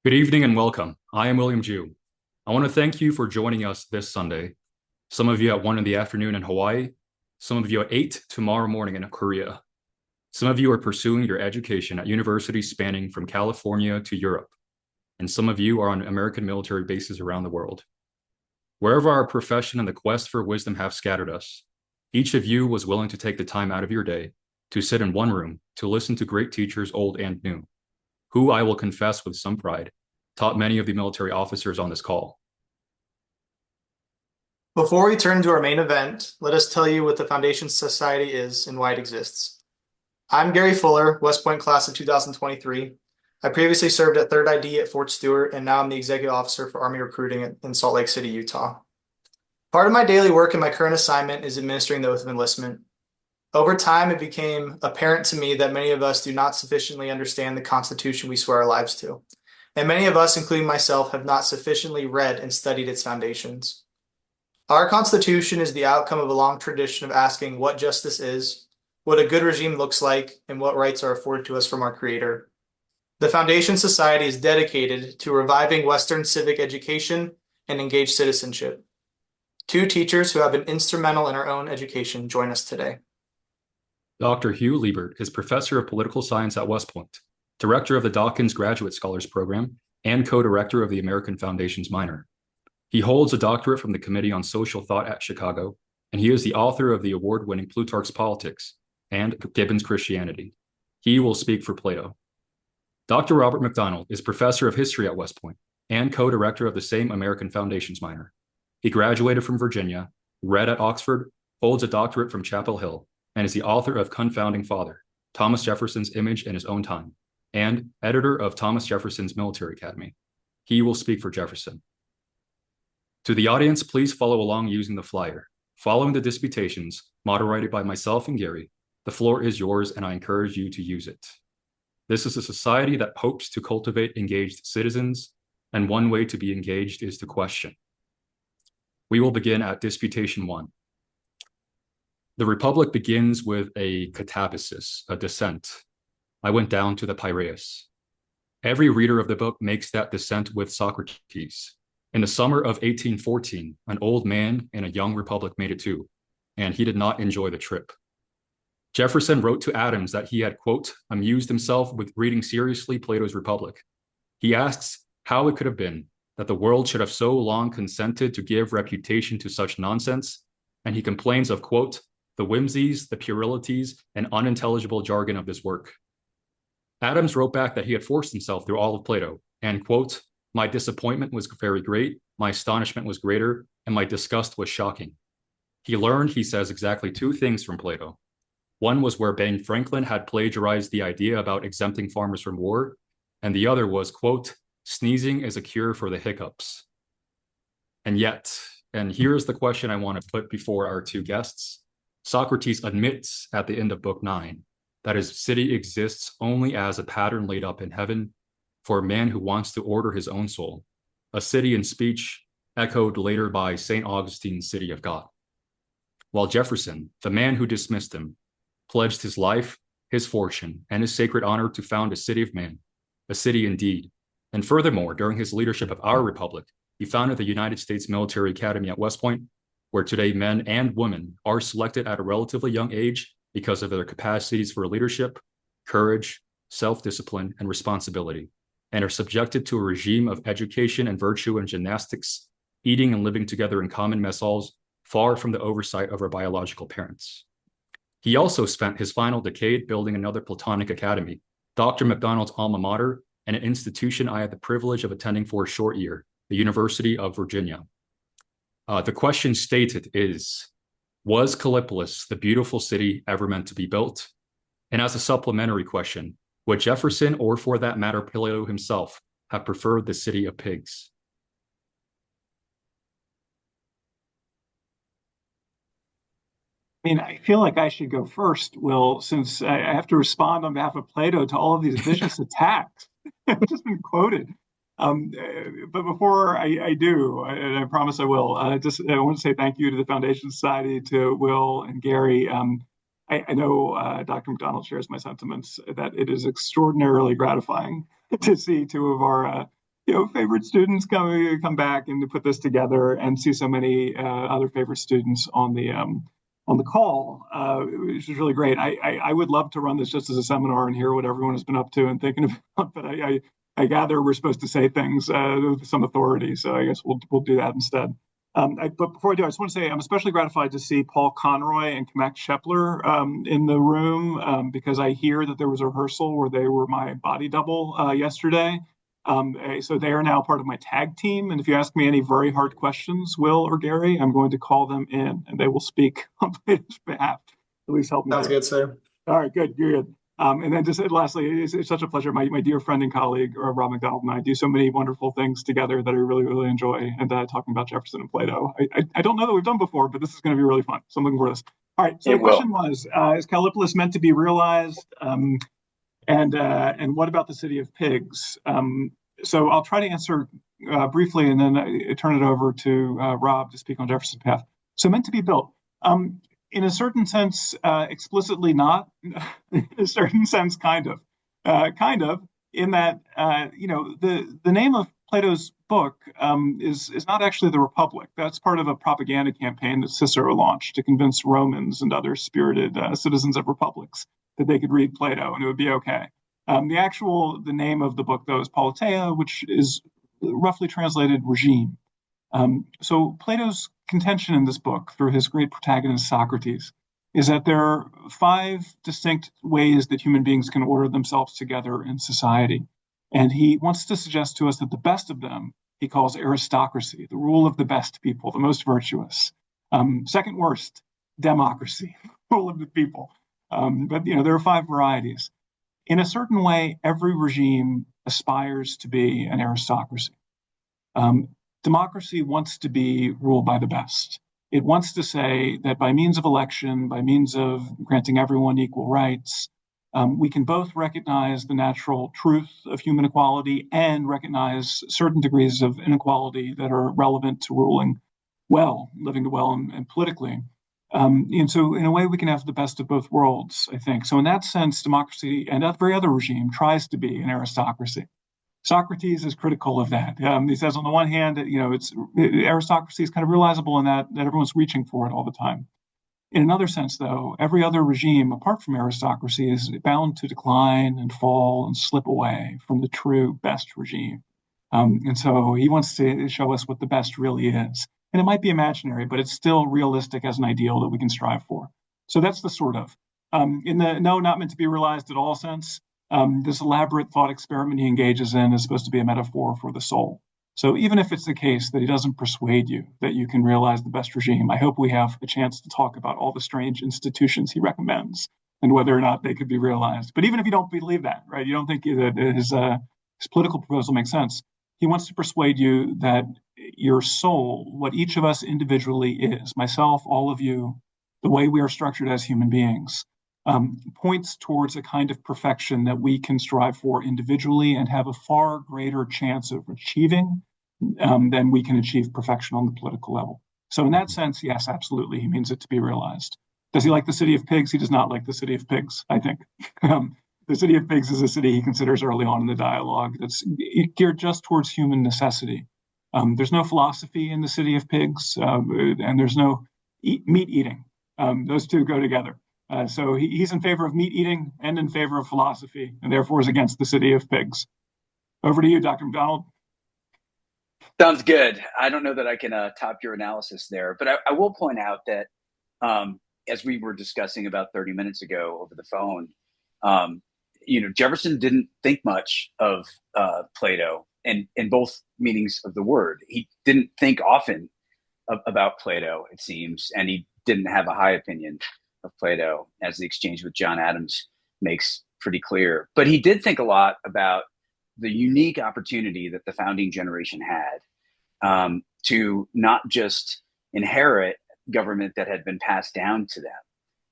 Good evening and welcome. I am William Jew. I want to thank you for joining us this Sunday. Some of you at 1 in the afternoon in Hawaii, some of you at 8 tomorrow morning in Korea. Some of you are pursuing your education at universities spanning from California to Europe, and some of you are on American military bases around the world. Wherever our profession and the quest for wisdom have scattered us, each of you was willing to take the time out of your day to sit in one room to listen to great teachers, old and new, who I will confess with some pride, taught many of the military officers on this call. Before we turn to our main event, let us tell you what the Foundation Society is and why it exists. I'm Gary Fuller, West Point class of 2023. I previously served at 3rd ID at Fort Stewart, and now I'm the Executive Officer for Army Recruiting in Salt Lake City, Utah. Part of my daily work and my current assignment is administering the Oath of Enlistment. Over time, it became apparent to me that many of us do not sufficiently understand the Constitution we swear our lives to, and many of us, including myself, have not sufficiently read and studied its foundations. Our Constitution is the outcome of a long tradition of asking what justice is, what a good regime looks like, and what rights are afforded to us from our Creator. The Foundation Society is dedicated to reviving Western civic education and engaged citizenship. Two teachers who have been instrumental in our own education join us today. Dr. Hugh Liebert is Professor of Political Science at West Point, Director of the Dawkins Graduate Scholars Program, and co-director of the American Foundation's Minor. He holds a doctorate from the Committee on Social Thought at Chicago, and he is the author of the award-winning Plutarch's Politics and Gibbon's Christianity. He will speak for Plato. Dr. Robert McDonald is Professor of History at West Point and co-director of the same American Foundation's Minor. He graduated from Virginia, read at Oxford, holds a doctorate from Chapel Hill, and is the author of Confounding Father, Thomas Jefferson's Image in His Own Time, and editor of Thomas Jefferson's Military Academy. He will speak for Jefferson. To the audience, please follow along using the flyer. Following the disputations, moderated by myself and Gary, the floor is yours and I encourage you to use it. This is a society that hopes to cultivate engaged citizens, and one way to be engaged is to question. We will begin at Disputation 1. The Republic begins with a catabasis, a descent. I went down to the Piraeus. Every reader of the book makes that descent with Socrates. In the summer of 1814, an old man and a young republic made it too, and he did not enjoy the trip. Jefferson wrote to Adams that he had, quote, amused himself with reading seriously Plato's Republic. He asks how it could have been that the world should have so long consented to give reputation to such nonsense, and he complains of, quote, the whimsies, the puerilities, and unintelligible jargon of this work. Adams wrote back that he had forced himself through all of Plato, and, quote, my disappointment was very great, my astonishment was greater, and my disgust was shocking. He learned, he says, exactly two things from Plato. One was where Ben Franklin had plagiarized the idea about exempting farmers from war, and the other was, quote, sneezing is a cure for the hiccups. And yet, and here's the question I want to put before our two guests, Socrates admits at the end of Book 9 that his city exists only as a pattern laid up in heaven for a man who wants to order his own soul, a city in speech echoed later by St. Augustine's City of God. While Jefferson, the man who dismissed him, pledged his life, his fortune, and his sacred honor to found a city of man, a city indeed. And furthermore, during his leadership of our republic, he founded the United States Military Academy at West Point, where today men and women are selected at a relatively young age because of their capacities for leadership, courage, self-discipline, and responsibility, and are subjected to a regime of education and virtue and gymnastics, eating and living together in common mess halls, far from the oversight of our biological parents. He also spent his final decade building another Platonic academy, Dr. McDonald's alma mater, and an institution I had the privilege of attending for a short year, the University of Virginia. The question stated is, was Callipolis, the beautiful city, ever meant to be built? And as a supplementary question, would Jefferson, or for that matter, Plato himself, have preferred the city of pigs? I mean, I feel like I should go first, Will, since I have to respond on behalf of Plato to all of these vicious attacks. I've just been quoted. But before I do, and I promise I will, I want to say thank you to the Foundation Society, to Will and Gary. I know Dr. McDonald shares my sentiments that it is extraordinarily gratifying to see two of our favorite students come back and to put this together and see so many other favorite students on the call, which is really great. I would love to run this just as a seminar and hear what everyone has been up to and thinking about, but I gather we're supposed to say things with some authority, so I guess we'll do that instead. But before I do, I just want to say I'm especially gratified to see Paul Conroy and Kamek Shepler in the room because I hear that there was a rehearsal where they were my body double yesterday. So they are now part of my tag team. And if you ask me any very hard questions, Will or Gary, I'm going to call them in and they will speak on Plato's behalf. At least help me. Sounds good, sir. All right, good. You're good. And then just lastly, it's such a pleasure. My dear friend and colleague, Rob McDonald, and I do so many wonderful things together that I really, really enjoy. And talking about Jefferson and Plato. I don't know that we've done before, but this is going to be really fun. So I'm looking for this. All right. So the question was, is Callipolis meant to be realized? And what about the city of pigs? So I'll try to answer briefly, and then I turn it over to Rob to speak on Jefferson's path. So meant to be built. In a certain sense, explicitly not. In a certain sense, kind of. In that, the name of Plato's book is not actually the Republic. That's part of a propaganda campaign that Cicero launched to convince Romans and other spirited citizens of republics that they could read Plato and it would be okay. The name of the book, though, is Politeia, which is roughly translated regime. So Plato's contention in this book, through his great protagonist Socrates, is that there are 5 distinct ways that human beings can order themselves together in society. And he wants to suggest to us that the best of them he calls aristocracy, the rule of the best people, the most virtuous. Second worst, democracy, rule of the people. But there are 5 varieties. In a certain way, every regime aspires to be an aristocracy. Democracy wants to be ruled by the best. It wants to say that by means of election, by means of granting everyone equal rights, we can both recognize the natural truth of human equality and recognize certain degrees of inequality that are relevant to ruling well, living well, and politically. And so in a way, we can have the best of both worlds, I think. So in that sense, democracy and every other regime tries to be an aristocracy. Socrates is critical of that. He says, on the one hand, aristocracy is kind of realizable in that everyone's reaching for it all the time. In another sense, though, every other regime, apart from aristocracy, is bound to decline and fall and slip away from the true best regime. And so he wants to show us what the best really is. And it might be imaginary, but it's still realistic as an ideal that we can strive for. So that's the sort of. In the no, not meant to be realized at all sense, this elaborate thought experiment he engages in is supposed to be a metaphor for the soul. So even if it's the case that he doesn't persuade you that you can realize the best regime, I hope we have a chance to talk about all the strange institutions he recommends and whether or not they could be realized. But even if you don't believe that, right, you don't think that his political proposal makes sense, he wants to persuade you that your soul, what each of us individually is, myself, all of you, the way we are structured as human beings, points towards a kind of perfection that we can strive for individually and have a far greater chance of achieving than we can achieve perfection on the political level. So in that sense, yes, absolutely, he means it to be realized. Does he like the city of pigs? He does not like the city of pigs, I think. The city of pigs is a city he considers early on in the dialogue that's geared just towards human necessity. There's no philosophy in the city of pigs, and there's no meat eating. Those two go together. So he's in favor of meat eating and in favor of philosophy, and therefore is against the city of pigs. Over to you, Dr. McDonald. Sounds good. I don't know that I can top your analysis there, but I will point out that as we were discussing about 30 minutes ago over the phone, Jefferson didn't think much of Plato in both meanings of the word. He didn't think often about Plato, it seems, and he didn't have a high opinion of Plato, as the exchange with John Adams makes pretty clear. But he did think a lot about the unique opportunity that the founding generation had to not just inherit government that had been passed down to them,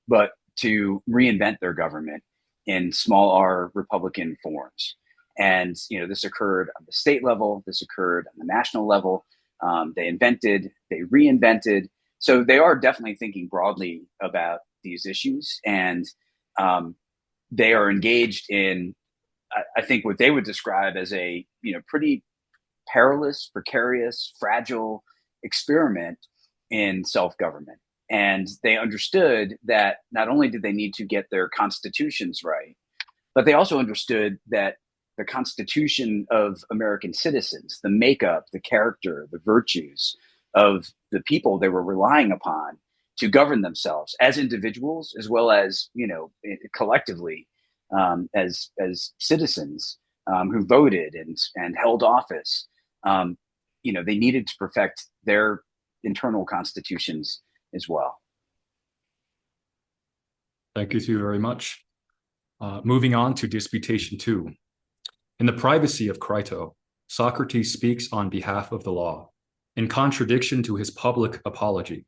but to reinvent their government in small r Republican forms. And this occurred on the state level, this occurred on the national level. They invented, they reinvented. So they are definitely thinking broadly about these issues, and they are engaged in, I think, what they would describe as a pretty perilous, precarious, fragile experiment in self-government. And they understood that not only did they need to get their constitutions right, but they also understood that the constitution of American citizens, the makeup, the character, the virtues of the people they were relying upon to govern themselves as individuals, as well as, collectively, as citizens who voted and held office. They needed to perfect their internal constitutions as well. Thank you two very much. Moving on to Disputation 2. In the privacy of Crito, Socrates speaks on behalf of the law, in contradiction to his public apology.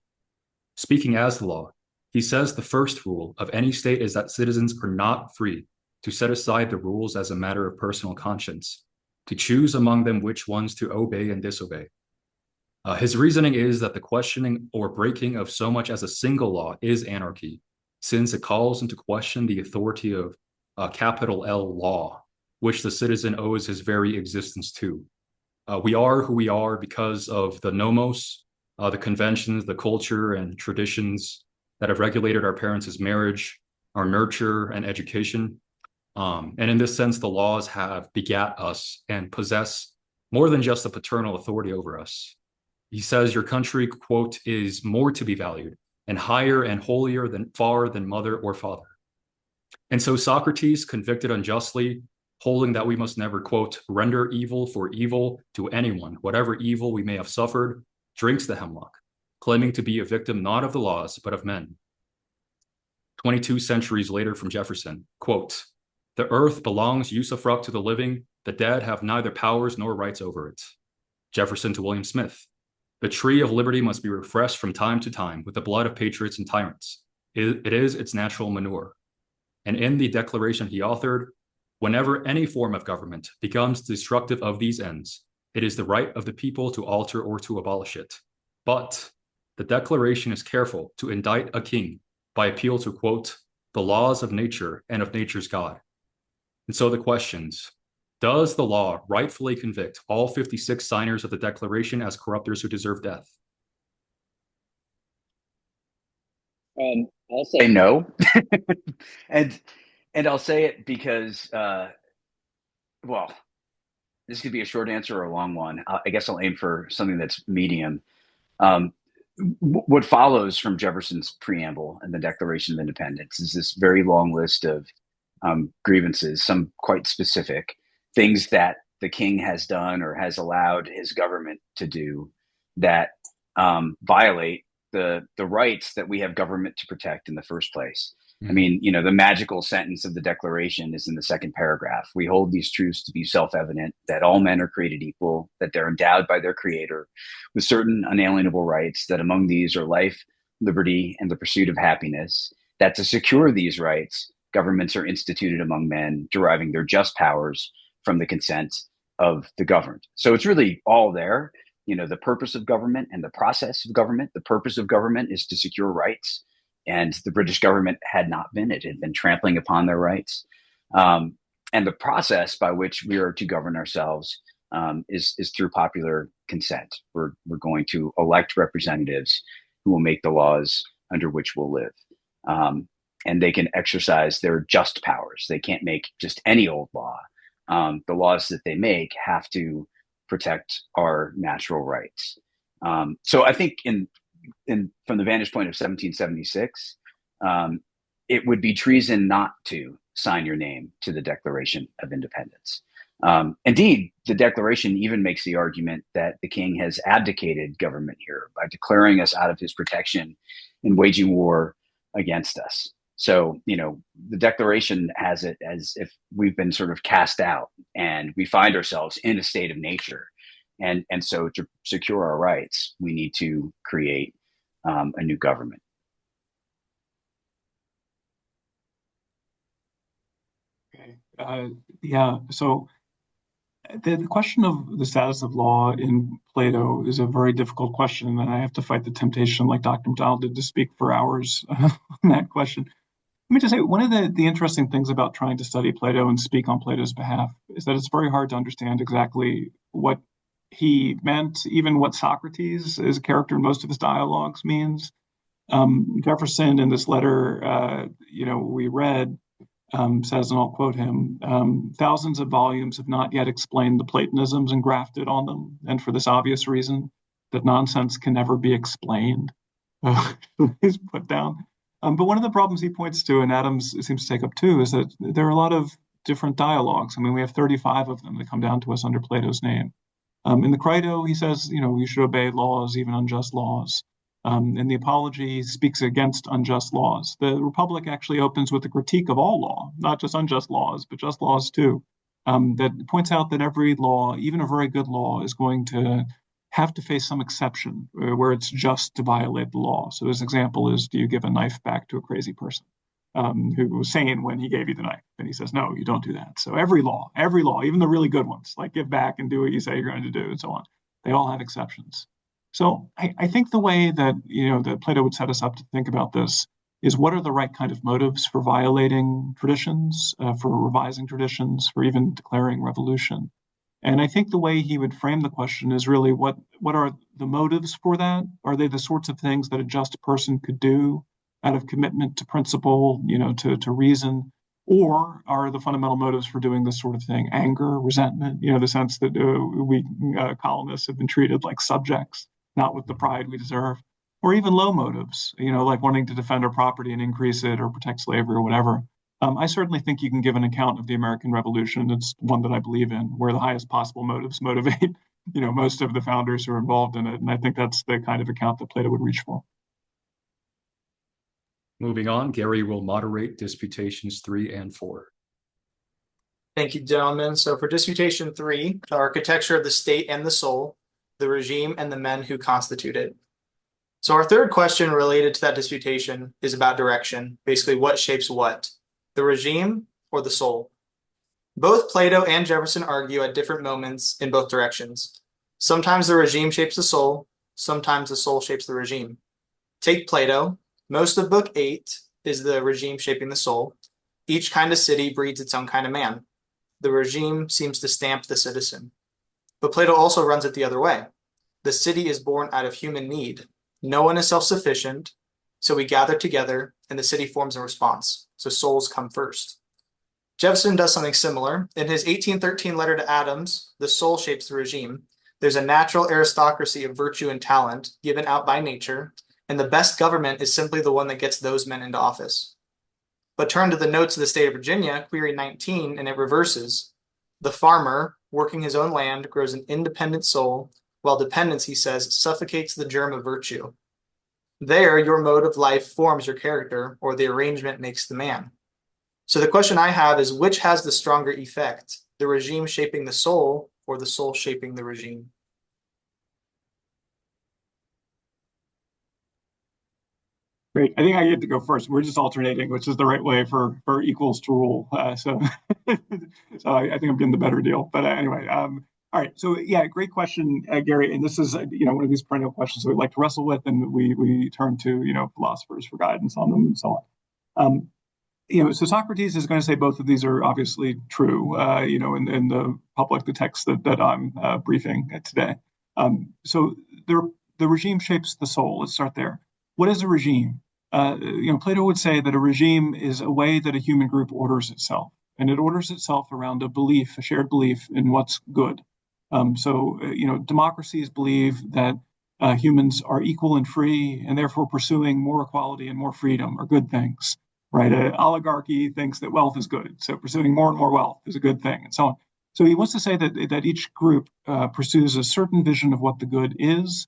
Speaking as the law, he says the first rule of any state is that citizens are not free to set aside the rules as a matter of personal conscience, to choose among them which ones to obey and disobey. His reasoning is that the questioning or breaking of so much as a single law is anarchy, since it calls into question the authority of capital L law, which the citizen owes his very existence to. We are who we are because of the nomos, the conventions, the culture and traditions that have regulated our parents' marriage, our nurture and education. And in this sense, the laws have begat us and possess more than just the paternal authority over us. He says your country, quote, is more to be valued and higher and holier than mother or father. And so Socrates, convicted unjustly, holding that we must never, quote, render evil for evil to anyone, whatever evil we may have suffered, drinks the hemlock, claiming to be a victim not of the laws, but of men. 22 centuries later from Jefferson, quote, the earth belongs usufruct to the living, the dead have neither powers nor rights over it. Jefferson to William Smith, the tree of liberty must be refreshed from time to time with the blood of patriots and tyrants. It is its natural manure. And in the declaration he authored, whenever any form of government becomes destructive of these ends, it is the right of the people to alter or to abolish it. But the declaration is careful to indict a king by appeal to, quote, the laws of nature and of nature's God. And so the questions, does the law rightfully convict all 56 signers of the Declaration as corruptors who deserve death? I'll say no. and I'll say it because, well, this could be a short answer or a long one. I guess I'll aim for something that's medium. What follows from Jefferson's preamble and the Declaration of Independence is this very long list of grievances, some quite specific, things that the king has done or has allowed his government to do that violate the rights that we have government to protect in the first place. I mean, the magical sentence of the Declaration is in the second paragraph. We hold these truths to be self-evident, that all men are created equal, that they're endowed by their creator with certain unalienable rights, that among these are life, liberty, and the pursuit of happiness, that to secure these rights, governments are instituted among men, deriving their just powers from the consent of the governed. So it's really all there. The purpose of government and the process of government. The purpose of government is to secure rights. And the British government had not been. It had been trampling upon their rights. And the process by which we are to govern ourselves is through popular consent. We're going to elect representatives who will make the laws under which we'll live. And they can exercise their just powers. They can't make just any old law. The laws that they make have to protect our natural rights. So I think from the vantage point of 1776, it would be treason not to sign your name to the Declaration of Independence. Indeed, the Declaration even makes the argument that the king has abdicated government here by declaring us out of his protection and waging war against us. So, the Declaration has it as if we've been sort of cast out and we find ourselves in a state of nature. And so to secure our rights, we need to create a new government. Okay. Yeah. So the question of the status of law in Plato is a very difficult question, and I have to fight the temptation, like Dr. McDonald did, to speak for hours on that question. Let me just say, one of the interesting things about trying to study Plato and speak on Plato's behalf is that it's very hard to understand exactly what he meant even what Socrates, as a character in most of his dialogues, means. Jefferson, in this letter, we read, says, and I'll quote him, thousands of volumes have not yet explained the Platonisms engrafted on them, and for this obvious reason, that nonsense can never be explained. Is put down. But one of the problems he points to, and Adams seems to take up too, is that there are a lot of different dialogues. I mean, we have 35 of them that come down to us under Plato's name. In the Crito, he says, you should obey laws, even unjust laws. In the Apology, he speaks against unjust laws. The Republic actually opens with a critique of all law, not just unjust laws, but just laws too, that points out that every law, even a very good law, is going to have to face some exception where it's just to violate the law. So his example is, do you give a knife back to a crazy person who was sane when he gave you the knife? And he says, no, you don't do that. So every law, even the really good ones, like give back and do what you say you're going to do and so on, they all have exceptions. So I think the way that, that Plato would set us up to think about this is, what are the right kind of motives for violating traditions, for revising traditions, for even declaring revolution? And I think the way he would frame the question is really, what are the motives for that? Are they the sorts of things that a just person could do out of commitment to principle, to reason? Or are the fundamental motives for doing this sort of thing anger, resentment, the sense that we colonists have been treated like subjects, not with the pride we deserve? Or even low motives, like wanting to defend our property and increase it or protect slavery or whatever. I certainly think you can give an account of the American Revolution. It's one that I believe in, where the highest possible motives motivate, most of the founders who are involved in it. And I think that's the kind of account that Plato would reach for. Moving on, Gary will moderate Disputations 3 and 4. Thank you, gentlemen. So for Disputation 3, the architecture of the state and the soul, the regime and the men who constitute it. So our third question related to that disputation is about direction. Basically, what shapes what? The regime or the soul? Both Plato and Jefferson argue at different moments in both directions. Sometimes the regime shapes the soul, sometimes the soul shapes the regime. Take Plato. Most of Book 8 is the regime shaping the soul. Each kind of city breeds its own kind of man. The regime seems to stamp the citizen. But Plato also runs it the other way. The city is born out of human need. No one is self-sufficient, so we gather together and the city forms a response. So souls come first. Jefferson does something similar. In his 1813 letter to Adams, the soul shapes the regime. There's a natural aristocracy of virtue and talent given out by nature, and the best government is simply the one that gets those men into office. But turn to the notes of the state of Virginia, query 19, and it reverses. The farmer, working his own land, grows an independent soul, while dependence, he says, suffocates the germ of virtue. There, your mode of life forms your character, or the arrangement makes the man. So the question I have is, which has the stronger effect, the regime shaping the soul or the soul shaping the regime? Great. I think I get to go first. We're just alternating, which is the right way for equals to rule. So I think I'm getting the better deal. But anyway, all right. So yeah, great question, Gary. And this is one of these perennial questions that we like to wrestle with, and we turn to philosophers for guidance on them and so on. So Socrates is going to say both of these are obviously true. In the public, the text that I'm briefing today. So the regime shapes the soul. Let's start there. What is a regime? Plato would say that a regime is a way that a human group orders itself, and it orders itself around a shared belief in what's good. Democracies believe that humans are equal and free, and therefore pursuing more equality and more freedom are good things, right? An oligarchy thinks that wealth is good, so pursuing more and more wealth is a good thing, and so on. So he wants to say that each group pursues a certain vision of what the good is,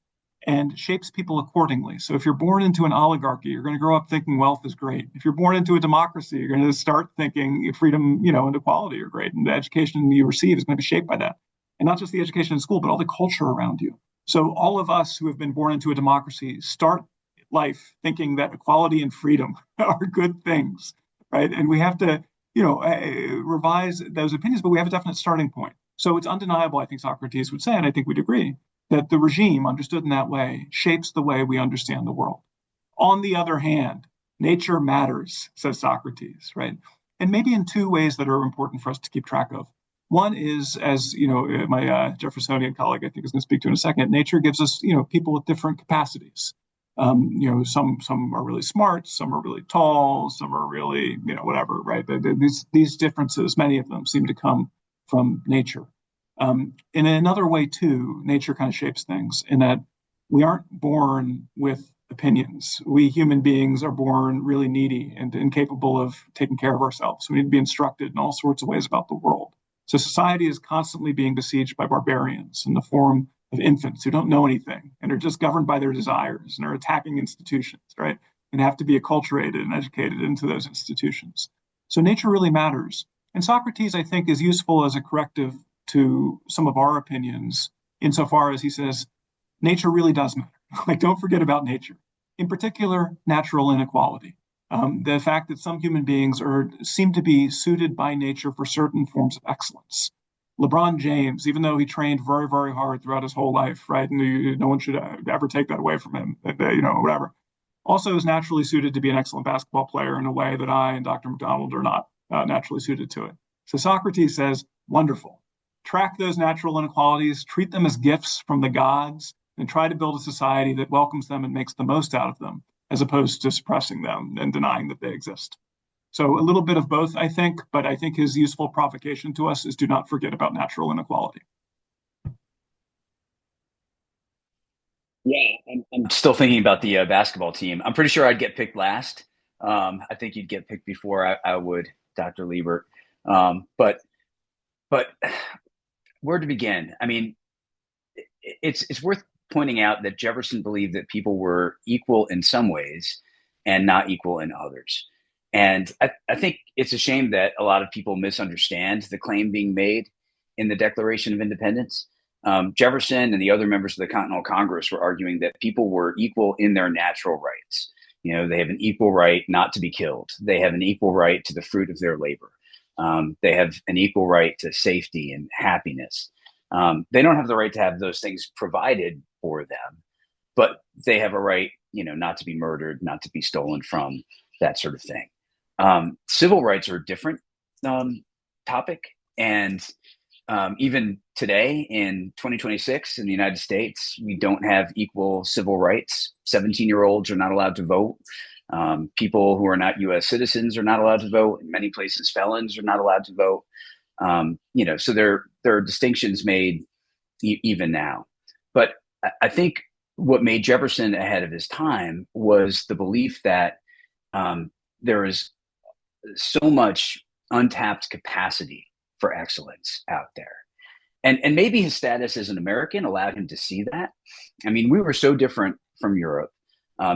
and shapes people accordingly. So if you're born into an oligarchy, you're going to grow up thinking wealth is great. If you're born into a democracy, you're going to start thinking freedom, and equality are great. And the education you receive is going to be shaped by that. And not just the education in school, but all the culture around you. So all of us who have been born into a democracy start life thinking that equality and freedom are good things, right? And we have to, revise those opinions, but we have a definite starting point. So it's undeniable, I think Socrates would say, and I think we'd agree, that the regime, understood in that way, shapes the way we understand the world. On the other hand, nature matters, says Socrates, right? And maybe in two ways that are important for us to keep track of. One is, as you know, my Jeffersonian colleague I think is going to speak to in a second. Nature gives us, people with different capacities. Some are really smart, some are really tall, some are really, whatever, right? These differences, many of them, seem to come from nature. In another way, too, nature kind of shapes things in that we aren't born with opinions. We human beings are born really needy and incapable of taking care of ourselves. We need to be instructed in all sorts of ways about the world. So society is constantly being besieged by barbarians in the form of infants who don't know anything and are just governed by their desires and are attacking institutions, right? And have to be acculturated and educated into those institutions. So nature really matters. And Socrates, I think, is useful as a corrective to some of our opinions insofar as he says, nature really does matter. Like, don't forget about nature. In particular, natural inequality. The fact that some human beings seem to be suited by nature for certain forms of excellence. LeBron James, even though he trained very, very hard throughout his whole life, right? And no one should ever take that away from him, whatever. Also is naturally suited to be an excellent basketball player in a way that I and Dr. McDonald are not naturally suited to it. So Socrates says, wonderful. Track those natural inequalities, treat them as gifts from the gods, and try to build a society that welcomes them and makes the most out of them, as opposed to suppressing them and denying that they exist. So a little bit of both, I think, but I think his useful provocation to us is do not forget about natural inequality. Yeah, I'm still thinking about the basketball team. I'm pretty sure I'd get picked last. I think you'd get picked before I would, Dr. Liebert. But where to begin? I mean, it's worth pointing out that Jefferson believed that people were equal in some ways and not equal in others. And I think it's a shame that a lot of people misunderstand the claim being made in the Declaration of Independence. Jefferson and the other members of the Continental Congress were arguing that people were equal in their natural rights. They have an equal right not to be killed. They have an equal right to the fruit of their labor. They have an equal right to safety and happiness. They don't have the right to have those things provided for them, but they have a right, not to be murdered, not to be stolen from, that sort of thing. Civil rights are a different topic. And even today in 2026 in the United States, we don't have equal civil rights. 17-year-olds are not allowed to vote. People who are not U.S. citizens are not allowed to vote. In many places, felons are not allowed to vote. So there are distinctions made even now. But I think what made Jefferson ahead of his time was the belief that there is so much untapped capacity for excellence out there. And maybe his status as an American allowed him to see that. I mean, we were so different from Europe.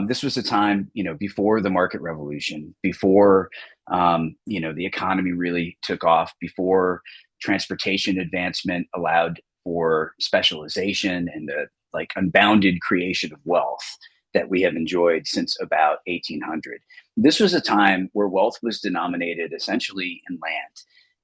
This was a time, before the market revolution, before, the economy really took off, before transportation advancement allowed for specialization and the unbounded creation of wealth that we have enjoyed since about 1800. This was a time where wealth was denominated essentially in land.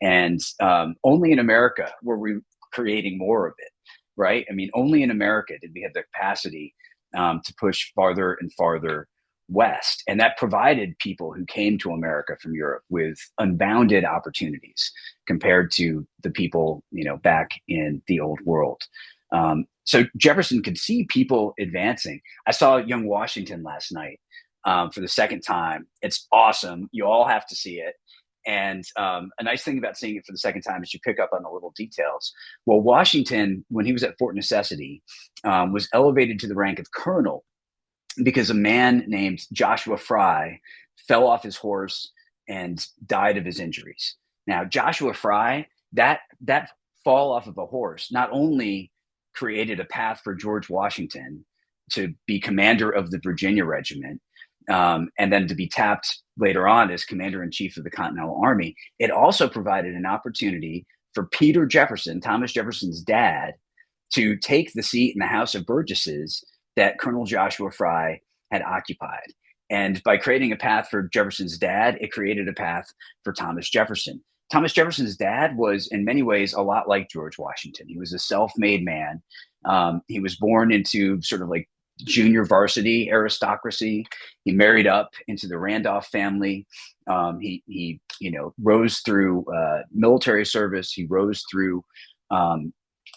And only in America were we creating more of it, right? I mean, only in America did we have the capacity to push farther and farther west. And that provided people who came to America from Europe with unbounded opportunities compared to the people, back in the old world. So Jefferson could see people advancing. I saw Young Washington last night for the second time. It's awesome. You all have to see it. And a nice thing about seeing it for the second time is you pick up on the little details. Well, Washington, when he was at Fort Necessity, was elevated to the rank of colonel because a man named Joshua Fry fell off his horse and died of his injuries. Now, Joshua Fry, that fall off of a horse not only created a path for George Washington to be commander of the Virginia Regiment, and then to be tapped later on as commander-in-chief of the Continental Army, it also provided an opportunity for Peter Jefferson, Thomas Jefferson's dad, to take the seat in the House of Burgesses that Colonel Joshua Fry had occupied. And by creating a path for Jefferson's dad, it created a path for Thomas Jefferson. Thomas Jefferson's dad was in many ways a lot like George Washington. He was a self-made man. He was born into sort of junior varsity aristocracy. He married up into the Randolph family. He rose through military service. He rose through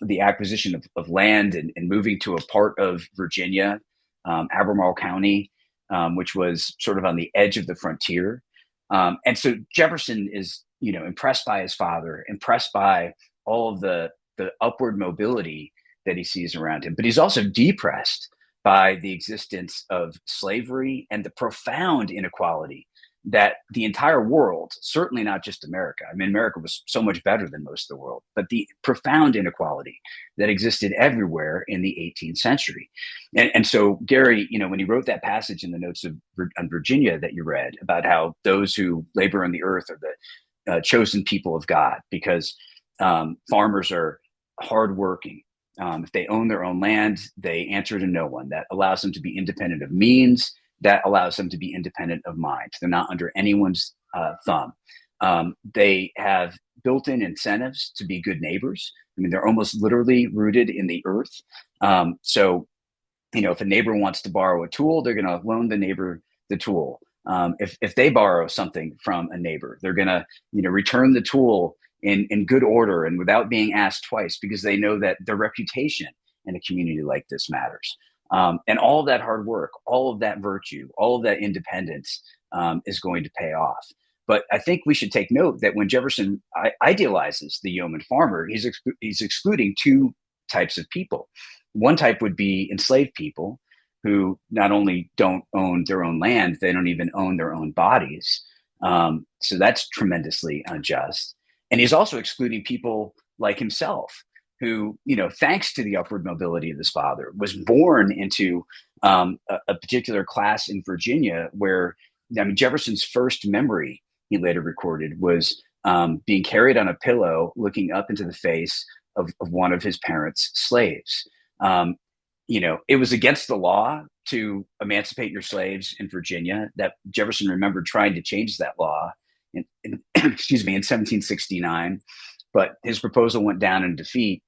the acquisition of land and moving to a part of Virginia, Albemarle County, which was sort of on the edge of the frontier. And so Jefferson is, impressed by his father, impressed by all of the upward mobility that he sees around him. But he's also depressed by the existence of slavery and the profound inequality that the entire world, certainly not just America. I mean, America was so much better than most of the world, but the profound inequality that existed everywhere in the 18th century. And so Gary, when he wrote that passage in the notes on Virginia that you read about how those who labor on the earth are the chosen people of God, because farmers are hardworking. If they own their own land, they answer to no one. That allows them to be independent of means. That allows them to be independent of mind. They're not under anyone's thumb. They have built-in incentives to be good neighbors. I mean, they're almost literally rooted in the earth. So, if a neighbor wants to borrow a tool, they're going to loan the neighbor the tool. If they borrow something from a neighbor, they're going to return the tool in good order and without being asked twice, because they know that their reputation in a community like this matters. And all of that hard work, all of that virtue, all of that independence is going to pay off. But I think we should take note that when Jefferson idealizes the yeoman farmer, he's excluding two types of people. One type would be enslaved people who not only don't own their own land, they don't even own their own bodies. So that's tremendously unjust. And he's also excluding people like himself, who, thanks to the upward mobility of his father, was born into a particular class in Virginia where, Jefferson's first memory, he later recorded, was being carried on a pillow, looking up into the face of one of his parents' slaves. It was against the law to emancipate your slaves in Virginia. That Jefferson remembered trying to change that law in 1769, but his proposal went down in defeat.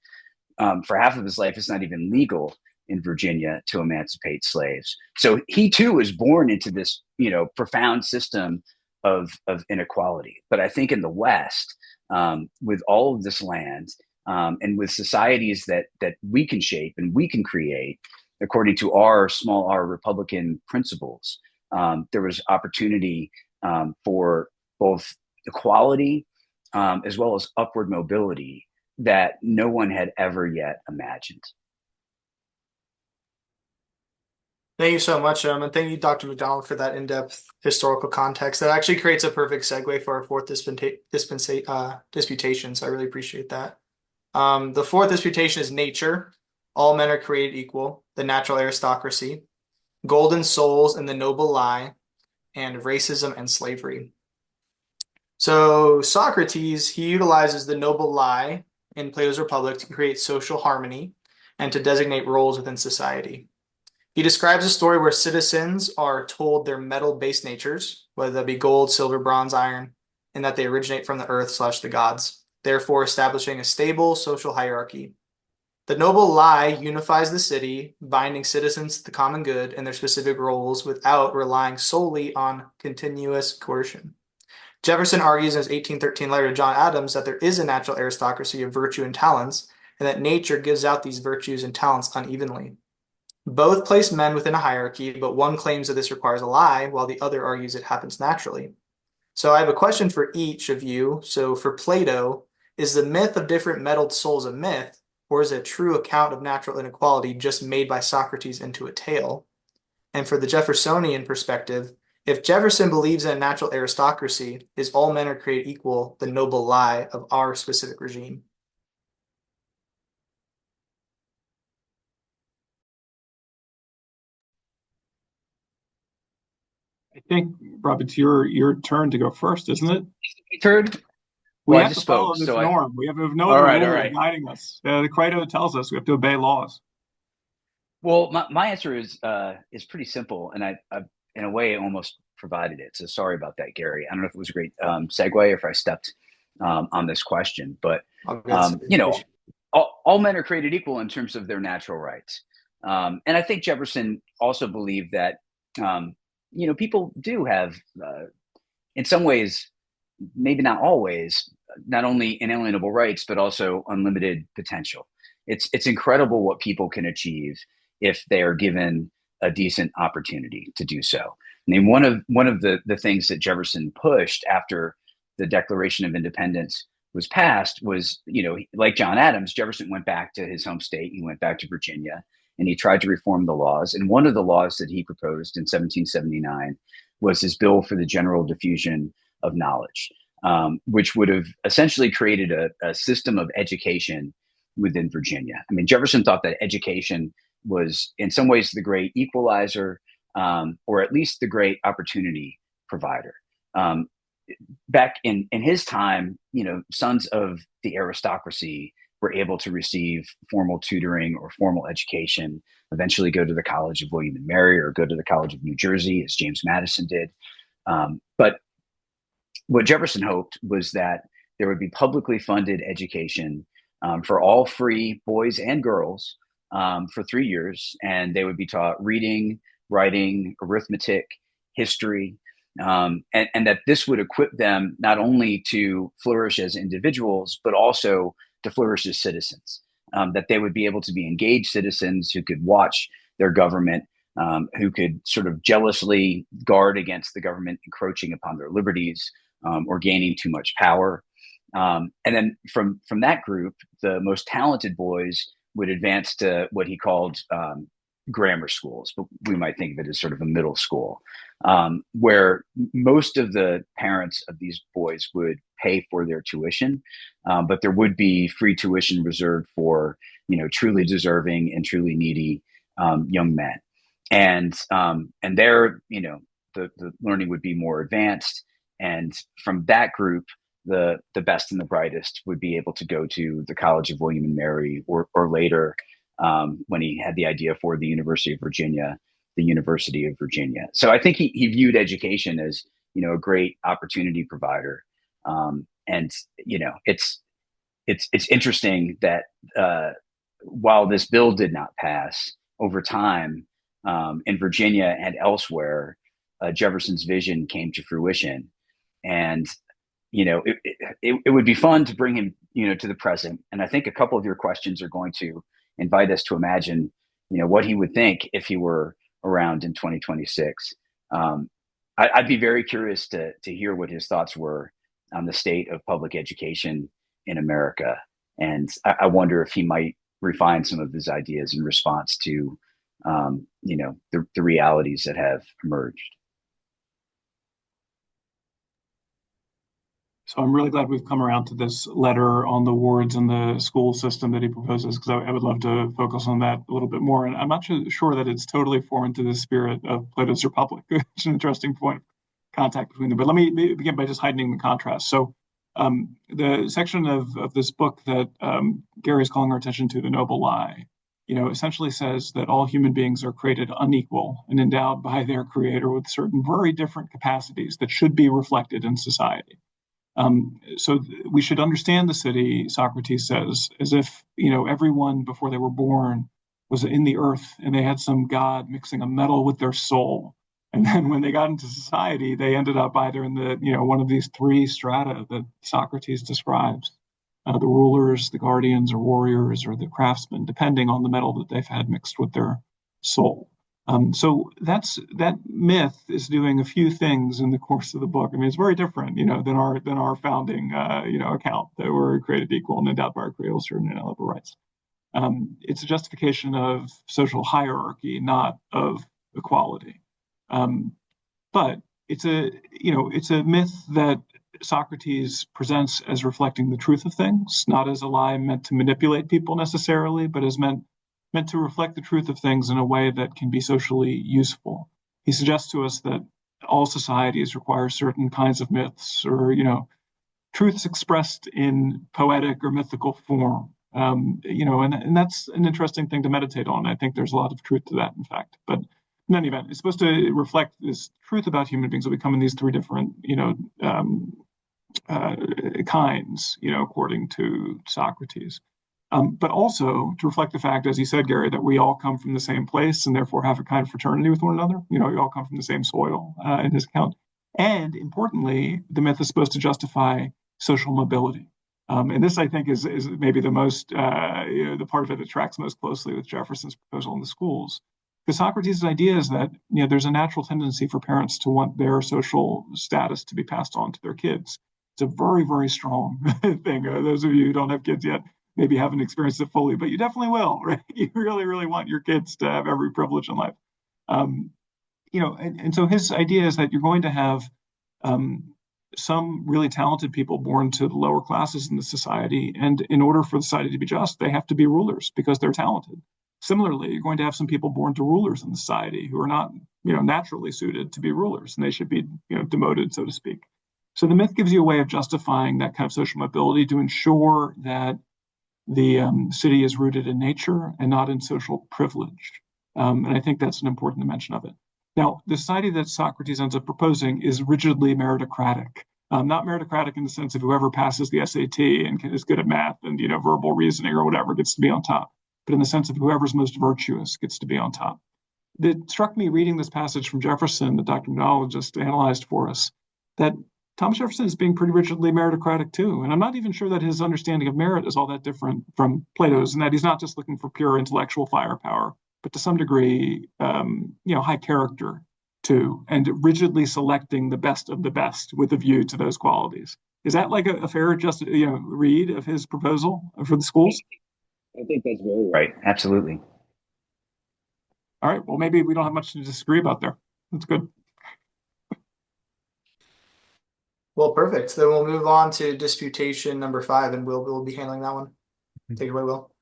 For half of his life, it's not even legal in Virginia to emancipate slaves. So he too was born into this, profound system of inequality. But I think in the West, with all of this land, and with societies that we can shape and we can create according to our small r Republican principles, there was opportunity for both equality as well as upward mobility that no one had ever yet imagined. Thank you so much, and thank you, Dr. McDonald, for that in-depth historical context. That actually creates a perfect segue for our fourth disputation, so I really appreciate that. The fourth disputation is nature. All men are created equal, the natural aristocracy, golden souls and the noble lie, and racism and slavery. So Socrates, he utilizes the noble lie in Plato's Republic to create social harmony and to designate roles within society. He describes a story where citizens are told their metal-based natures, whether that be gold, silver, bronze, iron, and that they originate from the earth / the gods, therefore establishing a stable social hierarchy. The noble lie unifies the city, binding citizens to the common good and their specific roles without relying solely on continuous coercion. Jefferson argues in his 1813 letter to John Adams that there is a natural aristocracy of virtue and talents, and that nature gives out these virtues and talents unevenly. Both place men within a hierarchy, but one claims that this requires a lie, while the other argues it happens naturally. So I have a question for each of you. So for Plato, is the myth of different metaled souls a myth, or is it a true account of natural inequality just made by Socrates into a tale? And for the Jeffersonian perspective, if Jefferson believes in a natural aristocracy, is all men are created equal the noble lie of our specific regime? I think, Rob, it's your turn to go first, isn't it? Turn. We Well, have to follow this norm. We have no other rule guiding us. The Credo tells us we have to obey laws. Well, my answer is pretty simple, and I in a way almost provided it. So sorry about that, Gary. I don't know if it was a great segue or if I stepped on this question, but all men are created equal in terms of their natural rights. And I think Jefferson also believed that, people do have, in some ways, maybe not always, not only inalienable rights, but also unlimited potential. It's incredible what people can achieve if they are given a decent opportunity to do so. I mean, one of the things that Jefferson pushed after the Declaration of Independence was passed was, like John Adams, Jefferson went back to his home state. He went back to Virginia and he tried to reform the laws. And one of the laws that he proposed in 1779 was his bill for the general diffusion of knowledge, which would have essentially created a system of education within Virginia. I mean, Jefferson thought that education was in some ways the great equalizer, or at least the great opportunity provider. Back in his time, sons of the aristocracy were able to receive formal tutoring or formal education, eventually go to the College of William and Mary or go to the College of New Jersey, as James Madison did. But what Jefferson hoped was that there would be publicly funded education for all free boys and girls for 3 years, and they would be taught reading, writing, arithmetic, history, and that this would equip them not only to flourish as individuals, but also to flourish as citizens, that they would be able to be engaged citizens who could watch their government, who could sort of jealously guard against the government encroaching upon their liberties or gaining too much power. And then from that group, the most talented boys would advance to what he called grammar schools, but we might think of it as sort of a middle school, where most of the parents of these boys would pay for their tuition, but there would be free tuition reserved for, truly deserving and truly needy young men. And there, the learning would be more advanced. And from that group, the best and the brightest would be able to go to the College of William and Mary, or later, when he had the idea for the University of Virginia, the University of Virginia. So I think he viewed education as, a great opportunity provider. And it's interesting that while this bill did not pass, over time in Virginia and elsewhere, Jefferson's vision came to fruition. And it would be fun to bring him, to the present. And I think a couple of your questions are going to invite us to imagine, what he would think if he were around in 2026. I'd be very curious to hear what his thoughts were on the state of public education in America. And I wonder if he might refine some of his ideas in response to, the realities that have emerged. So I'm really glad we've come around to this letter on the wards and the school system that he proposes, because I would love to focus on that a little bit more. And I'm not sure that it's totally foreign to the spirit of Plato's Republic. It's an interesting point of contact between them. But let me begin by just heightening the contrast. So the section of this book that Gary's calling our attention to, The Noble Lie, essentially says that all human beings are created unequal and endowed by their creator with certain very different capacities that should be reflected in society. So we should understand the city, Socrates says, as if, everyone before they were born was in the earth and they had some god mixing a metal with their soul. And then when they got into society, they ended up either in the, one of these three strata that Socrates describes, the rulers, the guardians or warriors, or the craftsmen, depending on the metal that they've had mixed with their soul. So that myth is doing a few things in the course of the book. I mean, it's very different, than our founding, account that we're created equal and endowed by our creator with certain inalienable rights. It's a justification of social hierarchy, not of equality. But it's a myth that Socrates presents as reflecting the truth of things, not as a lie meant to manipulate people necessarily, but as meant to reflect the truth of things in a way that can be socially useful. He suggests to us that all societies require certain kinds of myths, or, truths expressed in poetic or mythical form. And that's an interesting thing to meditate on. I think there's a lot of truth to that, in fact. But in any event, it's supposed to reflect this truth about human beings that we come in these three different, kinds, according to Socrates. but also to reflect the fact, as you said, Gary, that we all come from the same place and therefore have a kind of fraternity with one another. We all come from the same soil in his account. And importantly, the myth is supposed to justify social mobility. And this, I think, is maybe the most, the part of it that tracks most closely with Jefferson's proposal in the schools. Because Socrates' idea is that there's a natural tendency for parents to want their social status to be passed on to their kids. It's a very, very strong thing. Those of you who don't have kids yet maybe haven't experienced it fully, but you definitely will, right? You really, really want your kids to have every privilege in life. And so his idea is that you're going to have some really talented people born to the lower classes in the society. And in order for the society to be just, they have to be rulers because they're talented. Similarly, you're going to have some people born to rulers in the society who are not, naturally suited to be rulers, and they should be, demoted, so to speak. So the myth gives you a way of justifying that kind of social mobility to ensure that the city is rooted in nature and not in social privilege. And I think that's an important dimension of it. Now, the society that Socrates ends up proposing is rigidly meritocratic. Not meritocratic in the sense of whoever passes the SAT and is good at math and, verbal reasoning or whatever gets to be on top, but in the sense of whoever's most virtuous gets to be on top. It struck me reading this passage from Jefferson that Dr. Manal just analyzed for us, that Thomas Jefferson is being pretty rigidly meritocratic too. And I'm not even sure that his understanding of merit is all that different from Plato's, and that he's not just looking for pure intellectual firepower, but to some degree, high character too, and rigidly selecting the best of the best with a view to those qualities. Is that like a fair read of his proposal for the schools? I think that's very right. Absolutely. All right. Well, maybe we don't have much to disagree about there. That's good. Well, perfect. Then we'll move on to disputation number 5, and we'll be handling that one. Take it away, Will.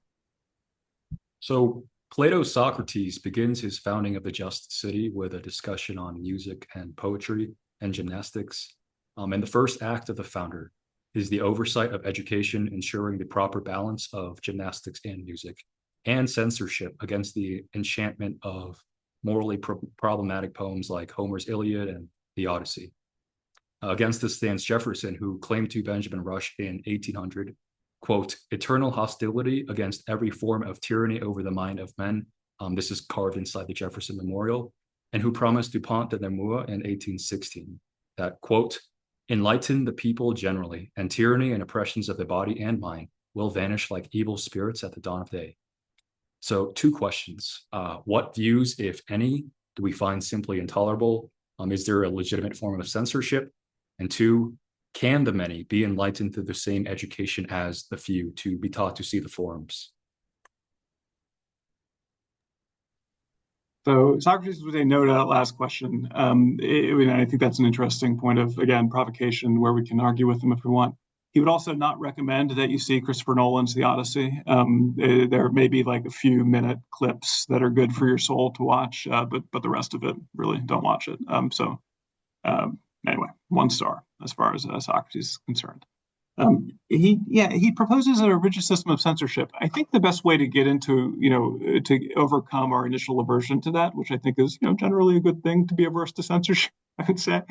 So Plato's Socrates begins his founding of the just city with a discussion on music and poetry and gymnastics. And the first act of the founder is the oversight of education, ensuring the proper balance of gymnastics and music, and censorship against the enchantment of morally problematic poems like Homer's Iliad and the Odyssey. Against this stands Jefferson, who claimed to Benjamin Rush in 1800, quote, eternal hostility against every form of tyranny over the mind of men. This is carved inside the Jefferson Memorial, and who promised Dupont de Nemours in 1816 that, quote, enlighten the people generally, and tyranny and oppressions of the body and mind will vanish like evil spirits at the dawn of day. So 2 questions. What views, if any, do we find simply intolerable? Is there a legitimate form of censorship? And 2, can the many be enlightened through the same education as the few to be taught to see the forms? So Socrates would say no to that last question. I think that's an interesting point of, again, provocation where we can argue with him if we want. He would also not recommend that you see Christopher Nolan's The Odyssey. There may be like a few minute clips that are good for your soul to watch, but the rest of it, really don't watch it. Anyway, 1 star as far as Socrates is concerned. He proposes a rigid system of censorship. I think the best way to get into, to overcome our initial aversion to that, which I think is, generally a good thing to be averse to censorship, I would say.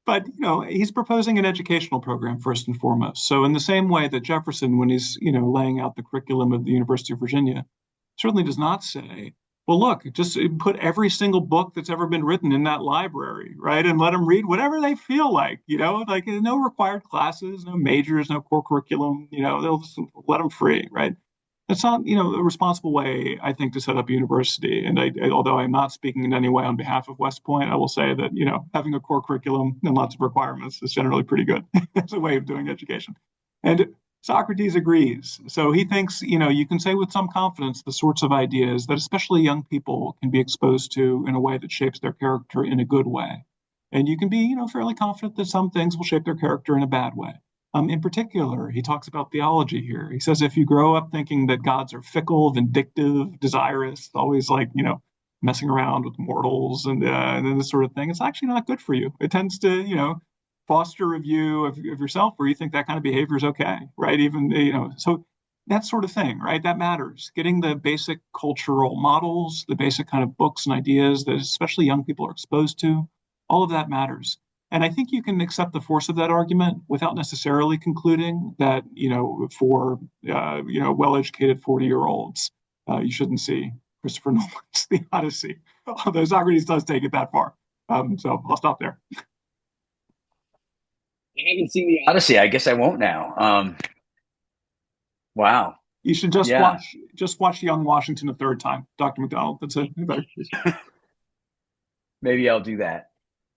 But, he's proposing an educational program first and foremost. So in the same way that Jefferson, when he's, laying out the curriculum of the University of Virginia, certainly does not say, well, look, just put every single book that's ever been written in that library, right? And let them read whatever they feel like, like no required classes, no majors, no core curriculum, they'll just let them free, right? That's not, a responsible way, I think, to set up a university. And although I'm not speaking in any way on behalf of West Point, I will say that, having a core curriculum and lots of requirements is generally pretty good as a way of doing education. And Socrates agrees. So he thinks, you can say with some confidence the sorts of ideas that especially young people can be exposed to in a way that shapes their character in a good way. And you can be, fairly confident that some things will shape their character in a bad way. In particular, he talks about theology here. He says if you grow up thinking that gods are fickle, vindictive, desirous, always messing around with mortals and this sort of thing, it's actually not good for you. It tends to, foster a view of yourself where you think that kind of behavior is okay, right? Even, so that sort of thing, right? That matters. Getting the basic cultural models, the basic kind of books and ideas that especially young people are exposed to, all of that matters. And I think you can accept the force of that argument without necessarily concluding that, for, well-educated 40-year-olds, you shouldn't see Christopher Nolan's The Odyssey, although Socrates does take it that far. So I'll stop there. I haven't seen The Odyssey. I guess I won't now. Wow. You should just watch Young Washington a third time, Dr. McDonald. That's it. Maybe I'll do that.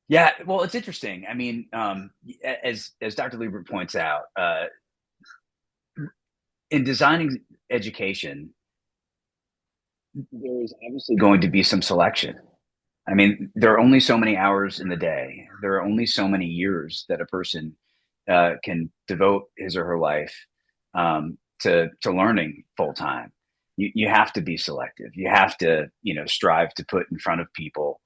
Yeah, well, it's interesting. I mean, as Dr. Liebert points out, in designing education, there is obviously going to be some selection. I mean, there are only so many hours in the day. There are only so many years that a person can devote his or her life to learning full time. You have to be selective. You have to, strive to put in front of people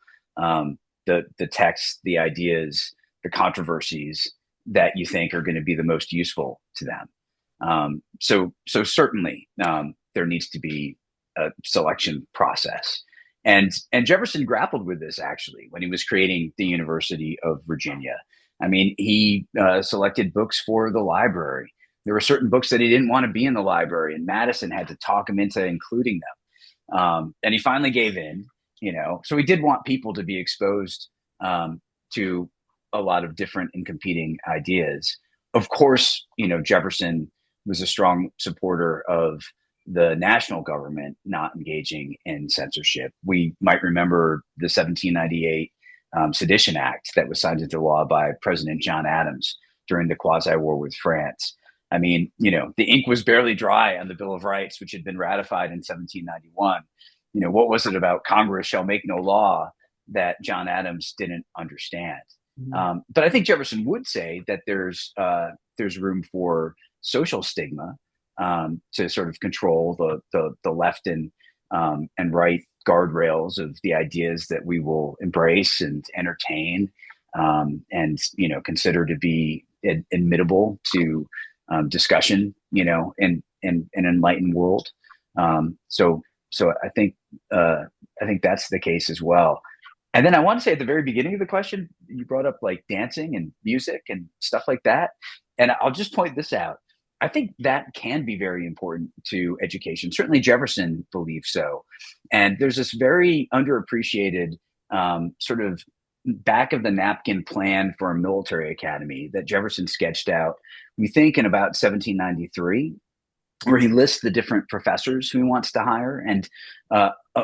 the texts, the ideas, the controversies that you think are going to be the most useful to them. So certainly there needs to be a selection process. And Jefferson grappled with this actually when he was creating the University of Virginia. I mean, he selected books for the library. There were certain books that he didn't want to be in the library, and Madison had to talk him into including them. And he finally gave in, So he did want people to be exposed to a lot of different and competing ideas. Of course, Jefferson was a strong supporter of the national government not engaging in censorship. We might remember the 1798 Sedition Act that was signed into law by President John Adams during the quasi-war with France. I mean, the ink was barely dry on the Bill of Rights, which had been ratified in 1791. What was it about Congress shall make no law that John Adams didn't understand? Mm-hmm. But I think Jefferson would say that there's room for social stigma to sort of control the left and right guardrails of the ideas that we will embrace and entertain and consider to be admittable to discussion, in an enlightened world. So I think that's the case as well. And then I want to say at the very beginning of the question, you brought up like dancing and music and stuff like that. And I'll just point this out. I think that can be very important to education. Certainly Jefferson believed so. And there's this very underappreciated sort of back of the napkin plan for a military academy that Jefferson sketched out, we think in about 1793, where he lists the different professors who he wants to hire. And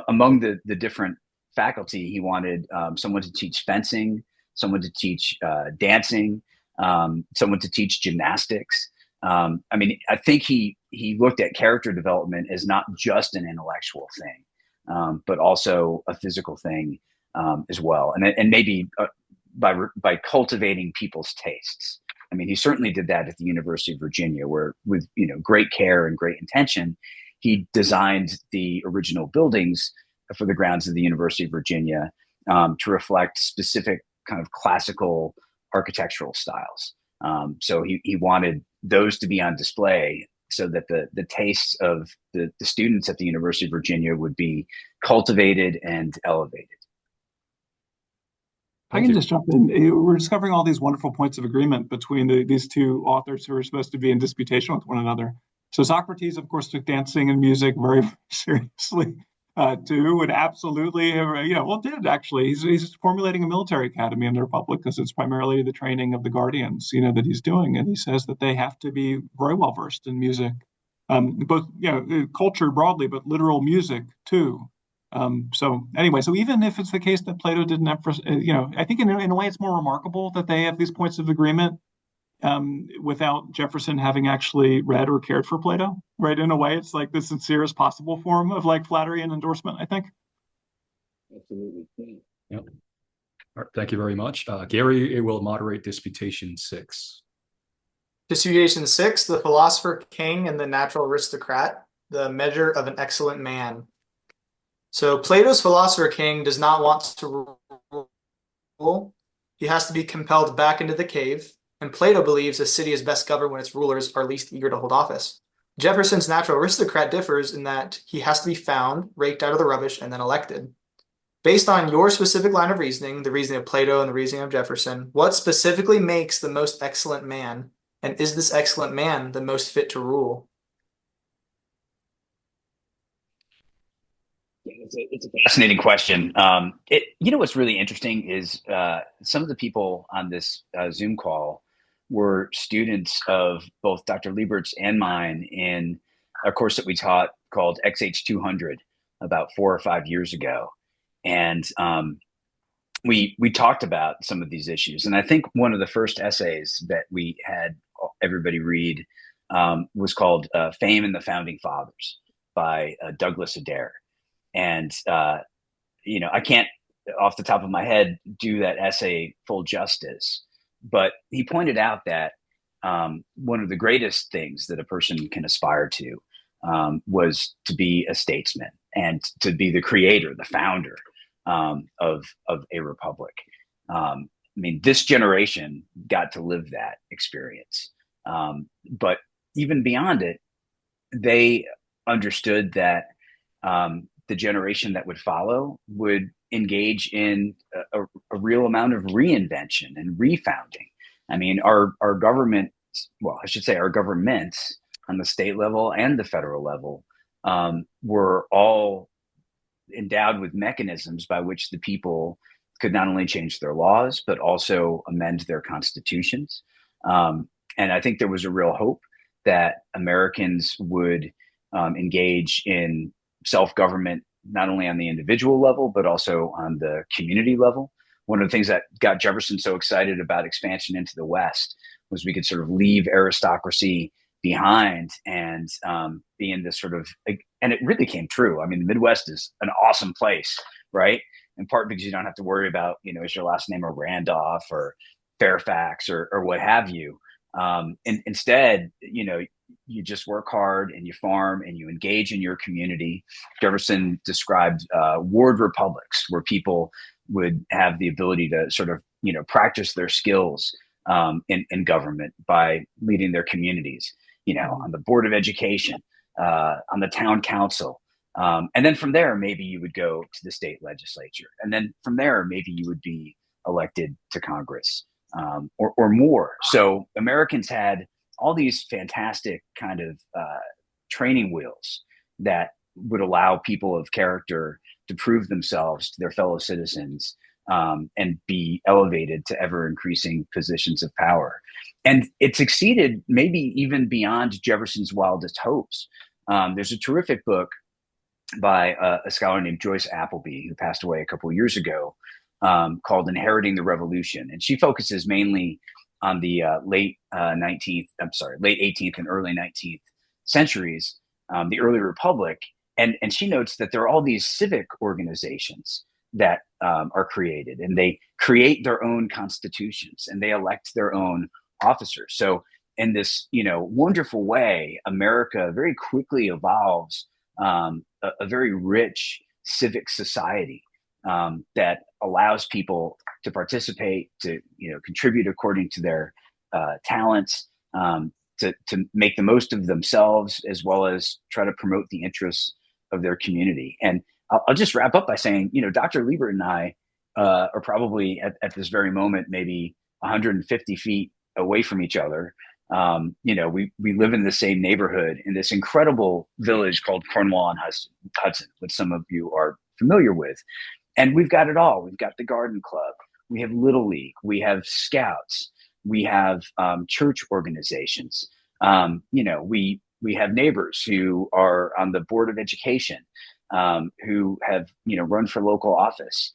among the different faculty, he wanted someone to teach fencing, someone to teach dancing, someone to teach gymnastics. I mean, I think he looked at character development as not just an intellectual thing, but also a physical thing as well. And maybe by cultivating people's tastes. I mean, he certainly did that at the University of Virginia, where with great care and great intention, he designed the original buildings for the grounds of the University of Virginia to reflect specific kind of classical architectural styles. So he wanted those to be on display so that the tastes of the students at the University of Virginia would be cultivated and elevated. I can just jump in. We're discovering all these wonderful points of agreement between these two authors who are supposed to be in disputation with one another. So Socrates, of course, took dancing and music very seriously too, and absolutely, did actually. He's formulating a military academy in the Republic because it's primarily the training of the guardians, that he's doing, and he says that they have to be very well versed in music, both culture broadly, but literal music too. So anyway, so even if it's the case that Plato didn't emphasize, I think in a way it's more remarkable that they have these points of agreement without Jefferson having actually read or cared for Plato, right? In a way, it's like the sincerest possible form of like flattery and endorsement, I think. Absolutely. Yep. All right, thank you very much. Gary will moderate Disputation 6. Disputation 6, the Philosopher-King and the Natural Aristocrat, the measure of an excellent man. So Plato's Philosopher-King does not want to rule. He has to be compelled back into the cave. And Plato believes a city is best governed when its rulers are least eager to hold office. Jefferson's natural aristocrat differs in that he has to be found, raked out of the rubbish, and then elected. Based on your specific line of reasoning, the reasoning of Plato and the reasoning of Jefferson, what specifically makes the most excellent man? And is this excellent man the most fit to rule? It's a fascinating question. What's really interesting is some of the people on this Zoom call were students of both Dr. Liebert's and mine in a course that we taught called XH200 about 4 or 5 years ago. And we talked about some of these issues. And I think one of the first essays that we had everybody read was called Fame and the Founding Fathers by Douglas Adair. And, I can't off the top of my head do that essay full justice, but he pointed out that one of the greatest things that a person can aspire to was to be a statesman and to be the creator, the founder of a republic. This generation got to live that experience. But even beyond it, they understood that the generation that would follow would engage in a real amount of reinvention and refounding. Our government, well, I should say our governments on the state level and the federal level were all endowed with mechanisms by which the people could not only change their laws, but also amend their constitutions. And I think there was a real hope that Americans would engage in self-government, not only on the individual level, but also on the community level. One of the things that got Jefferson so excited about expansion into the West was we could sort of leave aristocracy behind and be in this sort of, and it really came true. The Midwest is an awesome place, right? In part because you don't have to worry about, is your last name a Randolph or Fairfax or what have you. And instead, you just work hard and you farm and you engage in your community. Jefferson described ward republics where people would have the ability to sort of, practice their skills in government by leading their communities, on the board of education, on the town council. And then from there, maybe you would go to the state legislature. And then from there, maybe you would be elected to Congress or more. So Americans had all these fantastic kind of training wheels that would allow people of character to prove themselves to their fellow citizens and be elevated to ever increasing positions of power. And it succeeded maybe even beyond Jefferson's wildest hopes. There's a terrific book by a scholar named Joyce Appleby, who passed away a couple of years ago, called Inheriting the Revolution. And she focuses mainly on the late 18th and early 19th centuries, the early republic. And she notes that there are all these civic organizations that are created, and they create their own constitutions and they elect their own officers. So in this, wonderful way, America very quickly evolves a very rich civic society that allows people to participate, to contribute according to their talents, to make the most of themselves, as well as try to promote the interests of their community. And I'll just wrap up by saying, Dr. Liebert and I are probably at this very moment maybe 150 feet away from each other. We live in the same neighborhood in this incredible village called Cornwall-on-Hudson, which some of you are familiar with. And we've got it all. We've got the garden club. We have Little League. We have Scouts. We have church organizations. We have neighbors who are on the board of education, who have run for local office.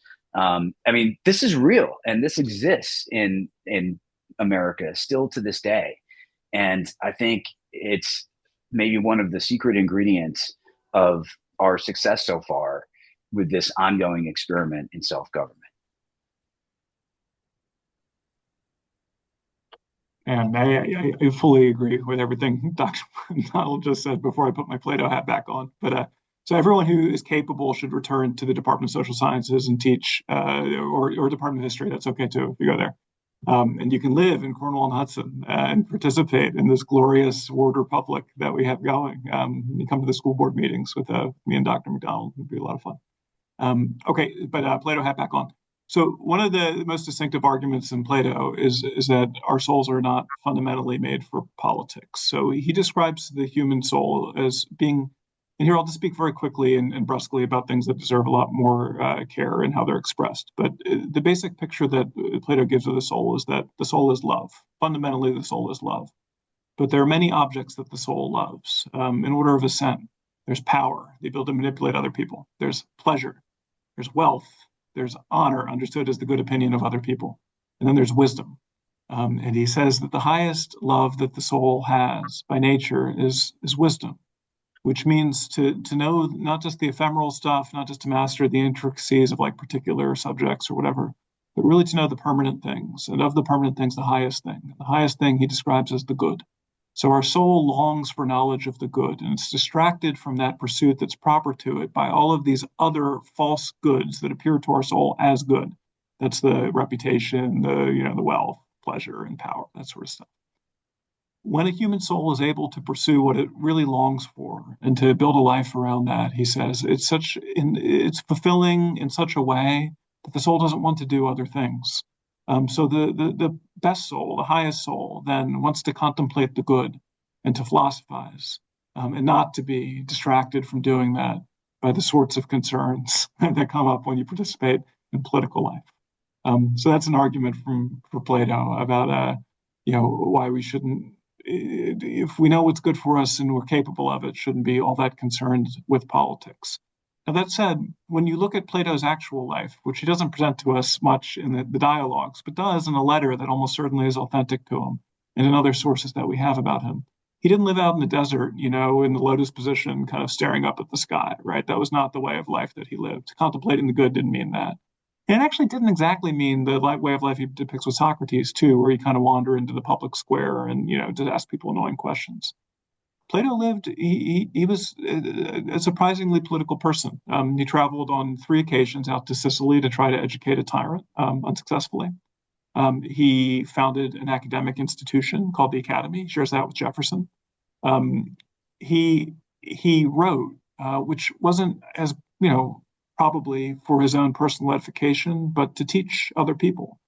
This is real, and this exists in America still to this day. And I think it's maybe one of the secret ingredients of our success so far with this ongoing experiment in self-government. And I fully agree with everything Dr. Donald just said before I put my Plato hat back on. But so everyone who is capable should return to the Department of Social Sciences and teach, or Department of History. That's okay too if you go there. And you can live in Cornwall-on-Hudson and participate in this glorious ward republic that we have going. You come to the school board meetings with me and Dr. McDonald. It'd be a lot of fun. Okay, but Plato had back on. So one of the most distinctive arguments in Plato is that our souls are not fundamentally made for politics. So he describes the human soul as being, and here I'll just speak very quickly and brusquely about things that deserve a lot more care and how they're expressed. But the basic picture that Plato gives of the soul is that the soul is love. Fundamentally, the soul is love. But there are many objects that the soul loves in order of ascent. There's power, the ability to manipulate other people. There's pleasure. There's wealth. There's honor, understood as the good opinion of other people. And then there's wisdom. And he says that the highest love that the soul has by nature is wisdom, which means to know not just the ephemeral stuff, not just to master the intricacies of like particular subjects or whatever, but really to know the permanent things. And of the permanent things, the highest thing. The highest thing he describes as the good. So our soul longs for knowledge of the good, and it's distracted from that pursuit that's proper to it by all of these other false goods that appear to our soul as good. That's the reputation, the wealth, pleasure, and power, that sort of stuff. When a human soul is able to pursue what it really longs for and to build a life around that, he says, it's fulfilling in such a way that the soul doesn't want to do other things. So the best soul, the highest soul, then wants to contemplate the good and to philosophize, and not to be distracted from doing that by the sorts of concerns that come up when you participate in political life. So that's an argument for Plato about why we shouldn't, if we know what's good for us and we're capable of it, shouldn't be all that concerned with politics. Now, that said, when you look at Plato's actual life, which he doesn't present to us much in the dialogues, but does in a letter that almost certainly is authentic to him, and in other sources that we have about him, he didn't live out in the desert, in the lotus position, kind of staring up at the sky, right? That was not the way of life that he lived. Contemplating the good didn't mean that. And it actually didn't exactly mean the way of life he depicts with Socrates, too, where he kind of wander into the public square and, just ask people annoying questions. Plato lived, he was a surprisingly political person. He traveled on 3 occasions out to Sicily to try to educate a tyrant, unsuccessfully. He founded an academic institution called the Academy. He shares that with Jefferson. He wrote, which wasn't as, probably for his own personal edification, but to teach other people.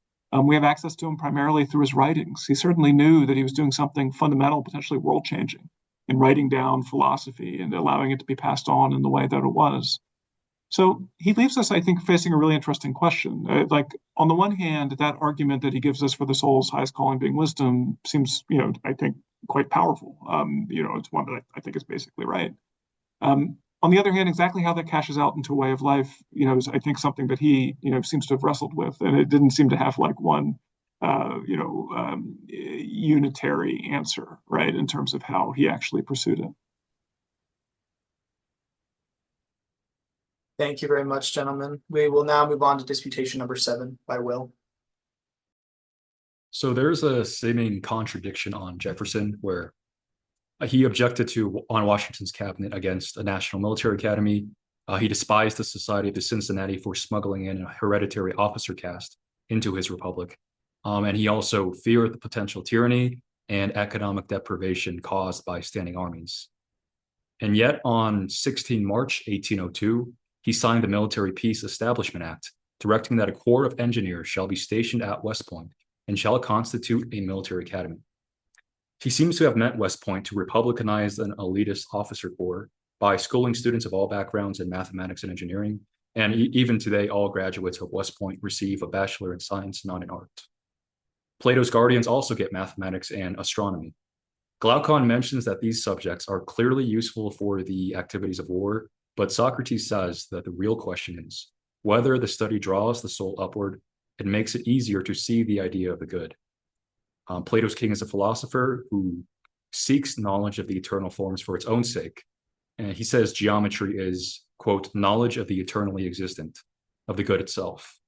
We have access to him primarily through his writings. He certainly knew that he was doing something fundamental, potentially world-changing, in writing down philosophy and allowing it to be passed on in the way that it was. So he leaves us, I think, facing a really interesting question. On the one hand, that argument that he gives us for the soul's highest calling being wisdom seems, I think, quite powerful. It's one that I think is basically right. On the other hand, exactly how that cashes out into a way of life, is, I think, something that he, seems to have wrestled with. And it didn't seem to have one unitary answer, right, in terms of how he actually pursued it. Thank you very much, gentlemen. We will now move on to disputation number 7 by Will. So there's a seeming contradiction on Jefferson where he objected on Washington's cabinet against a national military academy. He despised the Society of the Cincinnati for smuggling in a hereditary officer caste into his republic. And he also feared the potential tyranny and economic deprivation caused by standing armies. And yet on 16 March 1802, he signed the Military Peace Establishment Act, directing that a corps of engineers shall be stationed at West Point and shall constitute a military academy. He seems to have meant West Point to republicanize an elitist officer corps by schooling students of all backgrounds in mathematics and engineering. And even today, all graduates of West Point receive a bachelor in science, not in art. Plato's guardians also get mathematics and astronomy. Glaucon mentions that these subjects are clearly useful for the activities of war, but Socrates says that the real question is whether the study draws the soul upward and makes it easier to see the idea of the good. Plato's king is a philosopher who seeks knowledge of the eternal forms for its own sake. And he says geometry is, quote, knowledge of the eternally existent, of the good itself.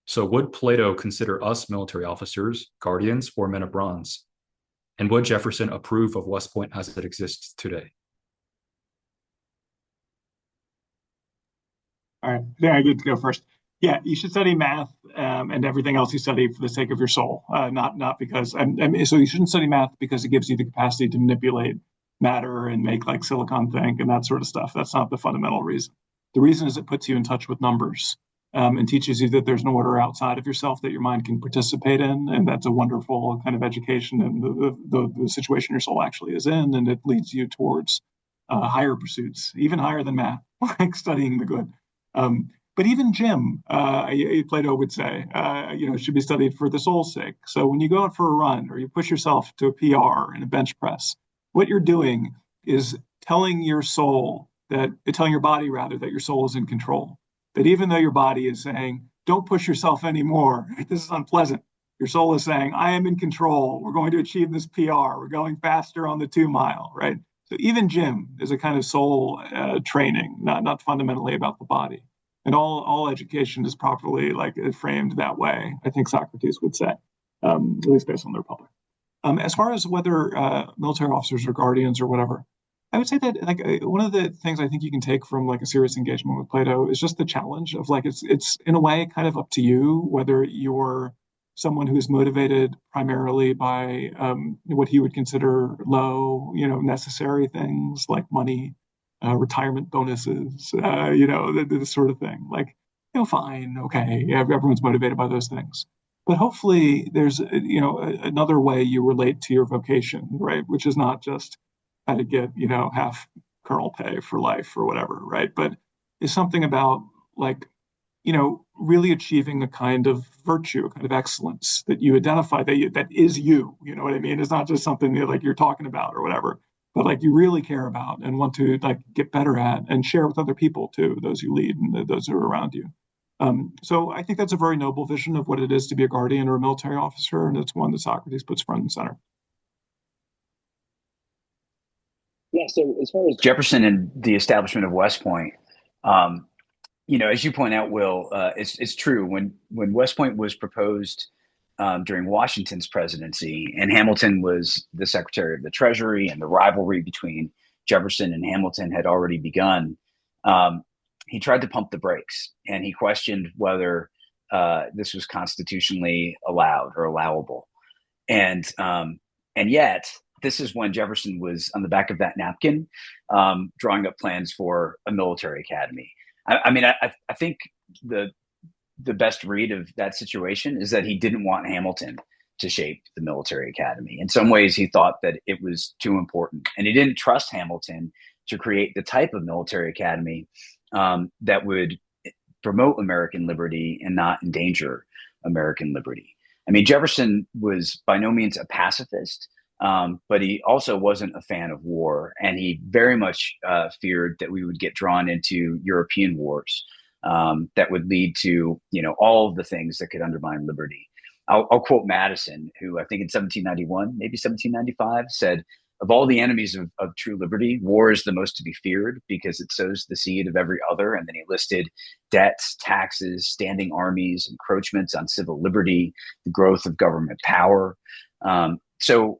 So would Plato consider us military officers, guardians, or men of bronze? And would Jefferson approve of West Point as it exists today? All right, I get to go first. Yeah, you should study math and everything else you study for the sake of your soul, not because. So you shouldn't study math because it gives you the capacity to manipulate matter and make like silicon think and that sort of stuff. That's not the fundamental reason. The reason is it puts you in touch with numbers and teaches you that there's no order outside of yourself that your mind can participate in. And that's a wonderful kind of education in the situation your soul actually is in. And it leads you towards higher pursuits, even higher than math, like studying the good. But even gym, Plato would say, should be studied for the soul's sake. So when you go out for a run or you push yourself to a PR in a bench press, what you're doing is telling your body rather, that your soul is in control. That even though your body is saying, don't push yourself anymore, this is unpleasant, your soul is saying, I am in control. We're going to achieve this PR. We're going faster on the 2 mile, right? So even gym is a kind of soul training, not fundamentally about the body. And all education is properly framed that way, I think Socrates would say, at least based on the Republic. As far as whether military officers are guardians or whatever, I would say that one of the things I think you can take from a serious engagement with Plato is just the challenge of it's in a way kind of up to you whether you're someone who's motivated primarily by what he would consider low, necessary things like money, retirement bonuses, this sort of thing. Fine, okay, yeah, everyone's motivated by those things. But hopefully there's, another way you relate to your vocation, right? Which is not just how to get, half colonel pay for life or whatever, right? But is something about really achieving a kind of virtue, a kind of excellence that you identify that is you, you know what I mean? It's not just something that, you're talking about or whatever, but you really care about and want to get better at and share with other people too, those you lead and those who are around you. So I think that's a very noble vision of what it is to be a guardian or a military officer, and it's one that Socrates puts front and center. Yeah, so as far as Jefferson and the establishment of West Point, as you point out, Will, it's true. When West Point was proposed during Washington's presidency, and Hamilton was the Secretary of the Treasury, and the rivalry between Jefferson and Hamilton had already begun, he tried to pump the brakes, and he questioned whether this was constitutionally allowed or allowable. And yet, this is when Jefferson was on the back of that napkin, drawing up plans for a military academy. I think the best read of that situation is that he didn't want Hamilton to shape the military academy. In some ways, he thought that it was too important, and he didn't trust Hamilton to create the type of military academy that would promote American liberty and not endanger American liberty. Jefferson was by no means a pacifist, but he also wasn't a fan of war, and he very much feared that we would get drawn into European wars that would lead to, all of the things that could undermine liberty. I'll quote Madison, who I think in 1791, maybe 1795, said, of all the enemies of true liberty, war is the most to be feared because it sows the seed of every other. And then he listed debts, taxes, standing armies, encroachments on civil liberty, the growth of government power. So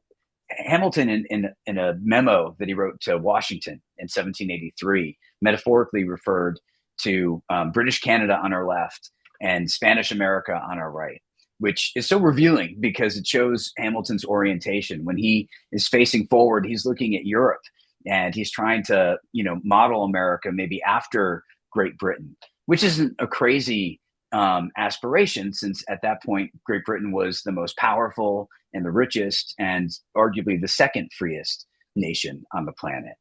Hamilton, in a memo that he wrote to Washington in 1783, metaphorically referred to British Canada on our left and Spanish America on our right, which is so revealing because it shows Hamilton's orientation. When he is facing forward, he's looking at Europe and he's trying to, model America maybe after Great Britain, which isn't a crazy aspiration, since at that point, Great Britain was the most powerful and the richest and arguably the second freest nation on the planet.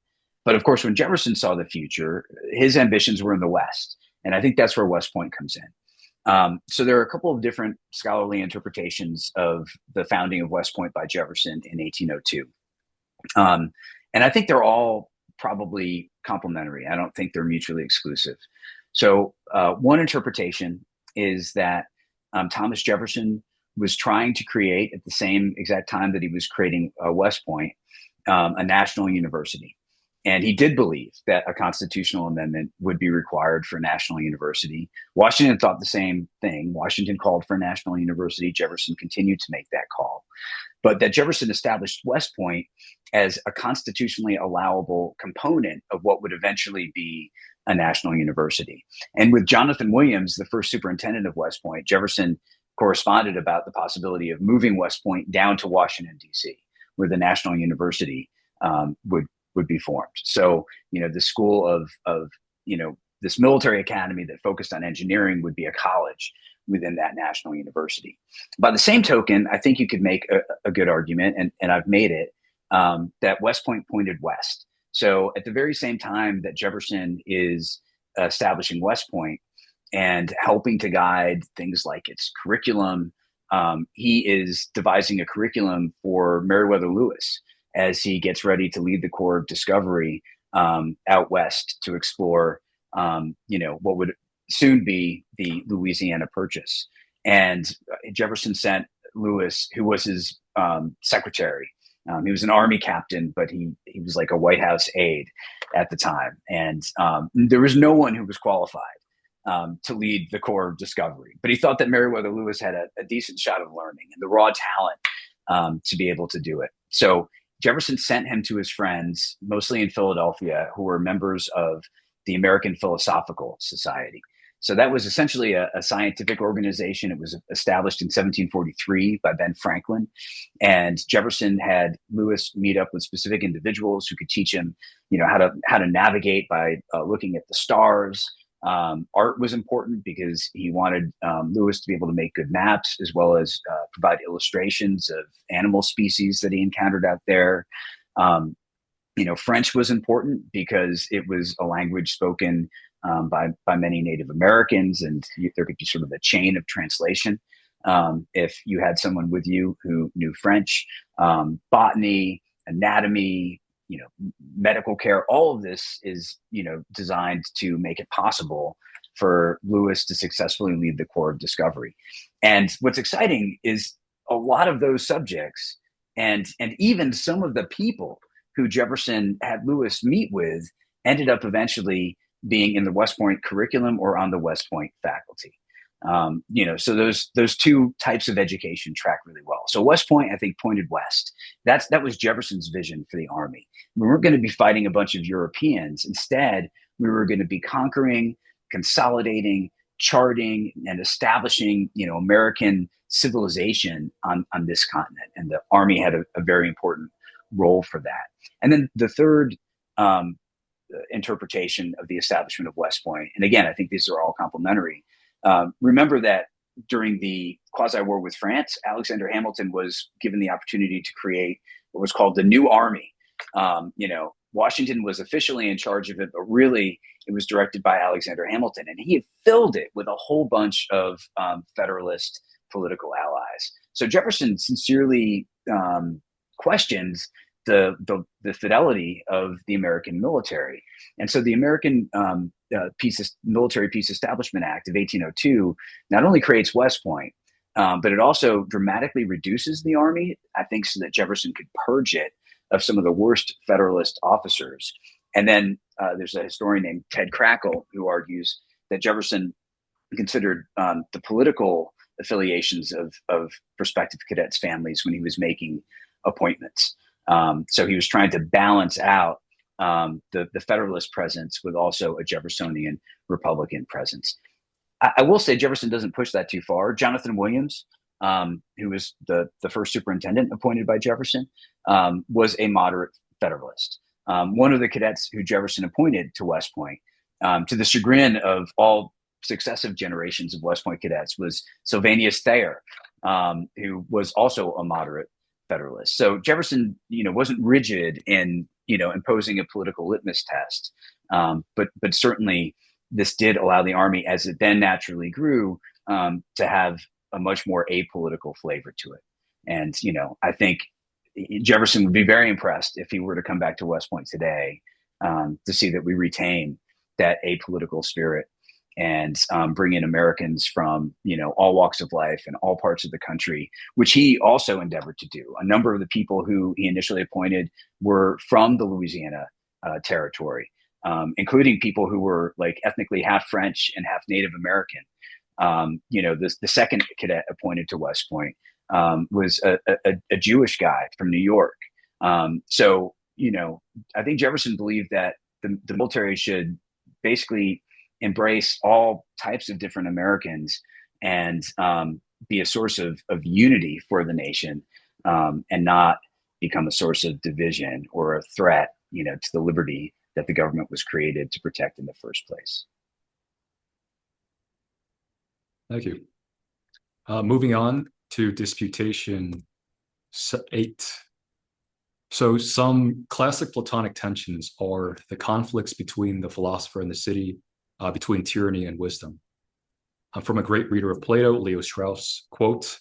But of course, when Jefferson saw the future, his ambitions were in the West. And I think that's where West Point comes in. So there are a couple of different scholarly interpretations of the founding of West Point by Jefferson in 1802. And I think they're all probably complementary. I don't think they're mutually exclusive. So one interpretation is that Thomas Jefferson was trying to create, at the same exact time that he was creating West Point, a national university. And he did believe that a constitutional amendment would be required for a national university. Washington thought the same thing. Washington called for a national university. Jefferson continued to make that call. But that Jefferson established West Point as a constitutionally allowable component of what would eventually be a national university. And with Jonathan Williams, the first superintendent of West Point, Jefferson corresponded about the possibility of moving West Point down to Washington, D.C., where the national university would be formed. So, the school of this military academy that focused on engineering would be a college within that national university. By the same token, I think you could make a good argument, and I've made it, that West Point pointed west. So at the very same time that Jefferson is establishing West Point and helping to guide things like its curriculum, he is devising a curriculum for Meriwether Lewis as he gets ready to lead the Corps of Discovery out west to explore, what would soon be the Louisiana Purchase. And Jefferson sent Lewis, who was his secretary. He was an Army captain, but he was like a White House aide at the time. And there was no one who was qualified to lead the Corps of Discovery. But he thought that Meriwether Lewis had a decent shot of learning and the raw talent to be able to do it. So Jefferson sent him to his friends, mostly in Philadelphia, who were members of the American Philosophical Society. So that was essentially a scientific organization. It was established in 1743 by Ben Franklin. And Jefferson had Lewis meet up with specific individuals who could teach him, how to navigate by looking at the stars. Art was important because he wanted Lewis to be able to make good maps, as well as provide illustrations of animal species that he encountered out there. French was important because it was a language spoken by many Native Americans, and there could be sort of a chain of translation if you had someone with you who knew French. Botany, anatomy, medical care, all of this is, designed to make it possible for Lewis to successfully lead the Corps of Discovery. And what's exciting is a lot of those subjects and even some of the people who Jefferson had Lewis meet with ended up eventually being in the West Point curriculum or on the West Point faculty. So those two types of education track really well. So West Point, I think, pointed west. That was Jefferson's vision for the Army. We weren't going to be fighting a bunch of Europeans. Instead, we were going to be conquering, consolidating, charting, and establishing, American civilization on this continent. And the Army had a very important role for that. And then the third interpretation of the establishment of West Point, and again, I think these are all complementary. Remember that during the quasi-war with France, Alexander Hamilton was given the opportunity to create what was called the New Army. Washington was officially in charge of it, but really it was directed by Alexander Hamilton, and he had filled it with a whole bunch of Federalist political allies. So Jefferson sincerely questions the fidelity of the American military. And so the American Military Peace Establishment Act of 1802 not only creates West Point, but it also dramatically reduces the Army, I think, so that Jefferson could purge it of some of the worst Federalist officers. And then there's a historian named Ted Crackle who argues that Jefferson considered the political affiliations of prospective cadets' families when he was making appointments. So he was trying to balance out the Federalist presence with also a Jeffersonian Republican presence. I will say Jefferson doesn't push that too far. Jonathan Williams, who was the first superintendent appointed by Jefferson, was a moderate Federalist. One of the cadets who Jefferson appointed to West Point, to the chagrin of all successive generations of West Point cadets, was Sylvanus Thayer, who was also a moderate Federalist. So Jefferson, wasn't rigid in, imposing a political litmus test. But certainly this did allow the Army, as it then naturally grew, to have a much more apolitical flavor to it. And, I think Jefferson would be very impressed if he were to come back to West Point today, to see that we retain that apolitical spirit and bring in Americans from, all walks of life and all parts of the country, which he also endeavored to do. A number of the people who he initially appointed were from the Louisiana territory, including people who were like ethnically half French and half Native American. The second cadet appointed to West Point was a Jewish guy from New York. So, I think Jefferson believed that the military should basically embrace all types of different Americans and be a source of unity for the nation, and not become a source of division or a threat, to the liberty that the government was created to protect in the first place. Thank you. Moving on to Disputation 8. So some classic Platonic tensions are the conflicts between the philosopher and the city, between tyranny and wisdom. From a great reader of Plato, Leo Strauss, quote,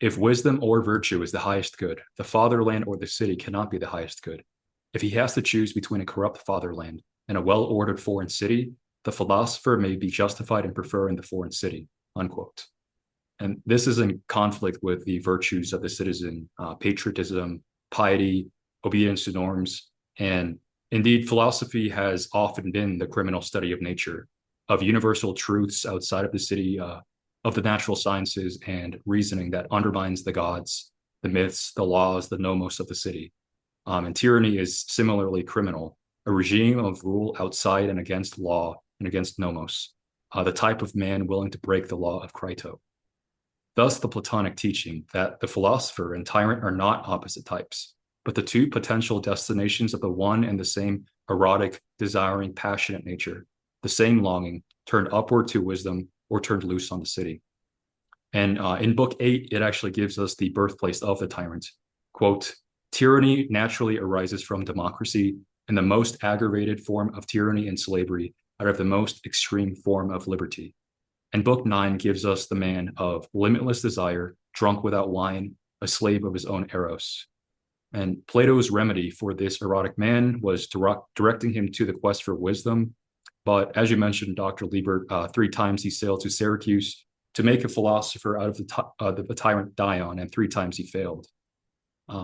"If wisdom or virtue is the highest good, the fatherland or the city cannot be the highest good. If he has to choose between a corrupt fatherland and a well-ordered foreign city, the philosopher may be justified in preferring the foreign city," unquote. And this is in conflict with the virtues of the citizen, patriotism, piety, obedience to norms. And indeed, philosophy has often been the criminal study of nature, of universal truths outside of the city, of the natural sciences, and reasoning that undermines the gods, the myths, the laws, the nomos of the city. And tyranny is similarly criminal, a regime of rule outside and against law and against nomos, the type of man willing to break the law of Crito. Thus, the Platonic teaching that the philosopher and tyrant are not opposite types, but the two potential destinations of the one and the same erotic, desiring, passionate nature, the same longing, turned upward to wisdom or turned loose on the city. And in Book 8, it actually gives us the birthplace of the tyrant. Quote, "Tyranny naturally arises from democracy, and the most aggravated form of tyranny and slavery out of the most extreme form of liberty." And Book 9 gives us the man of limitless desire, drunk without wine, a slave of his own eros. And Plato's remedy for this erotic man was directing him to the quest for wisdom. But as you mentioned, Dr. Liebert, 3 times he sailed to Syracuse to make a philosopher out of the tyrant Dion, and 3 times he failed.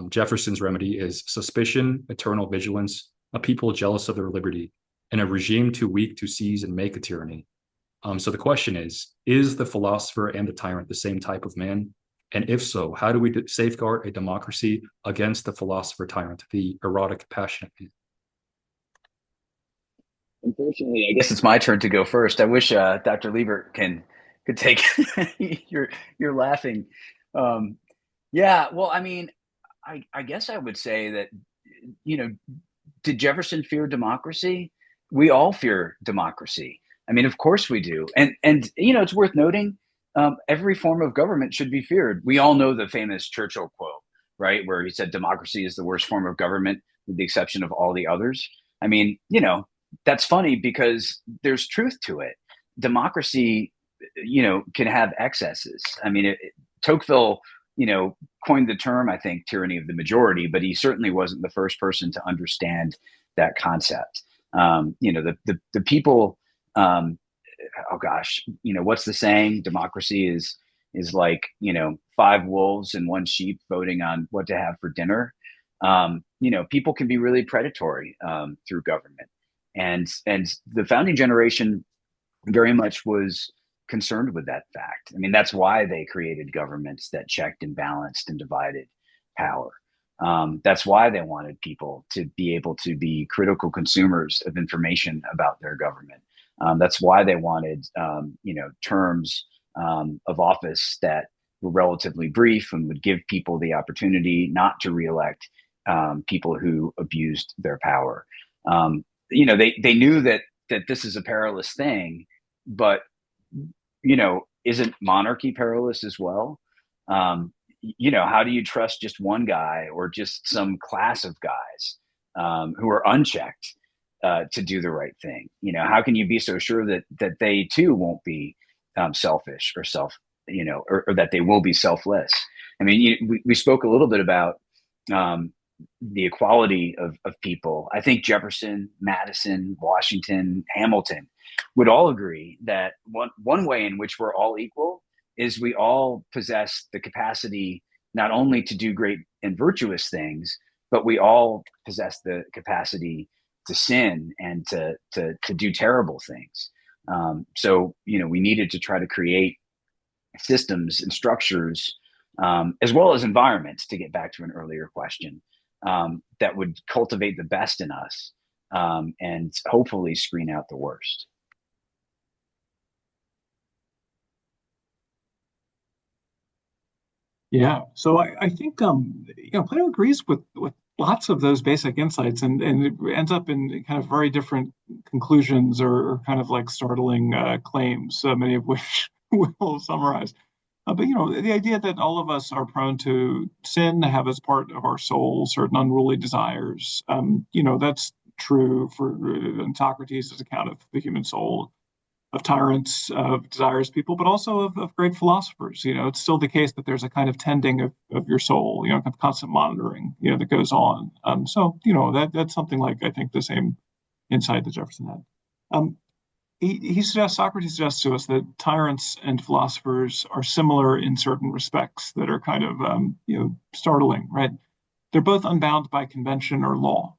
Jefferson's remedy is suspicion, eternal vigilance, a people jealous of their liberty, and a regime too weak to seize and make a tyranny. So the question is the philosopher and the tyrant the same type of man? And if so, how do we safeguard a democracy against the philosopher-tyrant, the erotic, passionate man? Unfortunately, I guess it's my turn to go first. I wish Dr. Liebert could take. You're laughing. Yeah, well, I mean, I guess I would say that, did Jefferson fear democracy? We all fear democracy. I mean, of course we do. And it's worth noting, every form of government should be feared. We all know the famous Churchill quote, right, where he said democracy is the worst form of government with the exception of all the others. I mean, that's funny because there's truth to it. Democracy, can have excesses. I mean, Tocqueville, coined the term, I think, tyranny of the majority, but he certainly wasn't the first person to understand that concept. The people, oh gosh, what's the saying? Democracy is like, 5 wolves and 1 sheep voting on what to have for dinner. People can be really predatory through government. And the founding generation very much was concerned with that fact. I mean, that's why they created governments that checked and balanced and divided power. That's why they wanted people to be able to be critical consumers of information about their government. That's why they wanted, terms of office that were relatively brief and would give people the opportunity not to reelect people who abused their power. They knew that this is a perilous thing, but isn't monarchy perilous as well? How do you trust just one guy or just some class of guys who are unchecked to do the right thing? How can you be so sure that they too won't be selfish or or that they will be selfless? I mean, we spoke a little bit about the equality of people. I think Jefferson, Madison, Washington, Hamilton would all agree that one way in which we're all equal is we all possess the capacity not only to do great and virtuous things, but we all possess the capacity to sin and to do terrible things. So we needed to try to create systems and structures, as well as environments, to get back to an earlier question, that would cultivate the best in us, and hopefully screen out the worst. Yeah, so I think Plato agrees with lots of those basic insights, and it ends up in kind of very different conclusions or kind of like startling claims, many of which will summarize. But the idea that all of us are prone to sin, have as part of our soul certain unruly desires. That's true for Socrates' account of the human soul, of tyrants, of desires people, but also of great philosophers. It's still the case that there's a kind of tending of your soul, kind of constant monitoring, that goes on. That's something like, I think, the same insight that Jefferson had. Socrates suggests to us that tyrants and philosophers are similar in certain respects that are kind of, startling, right? They're both unbound by convention or law.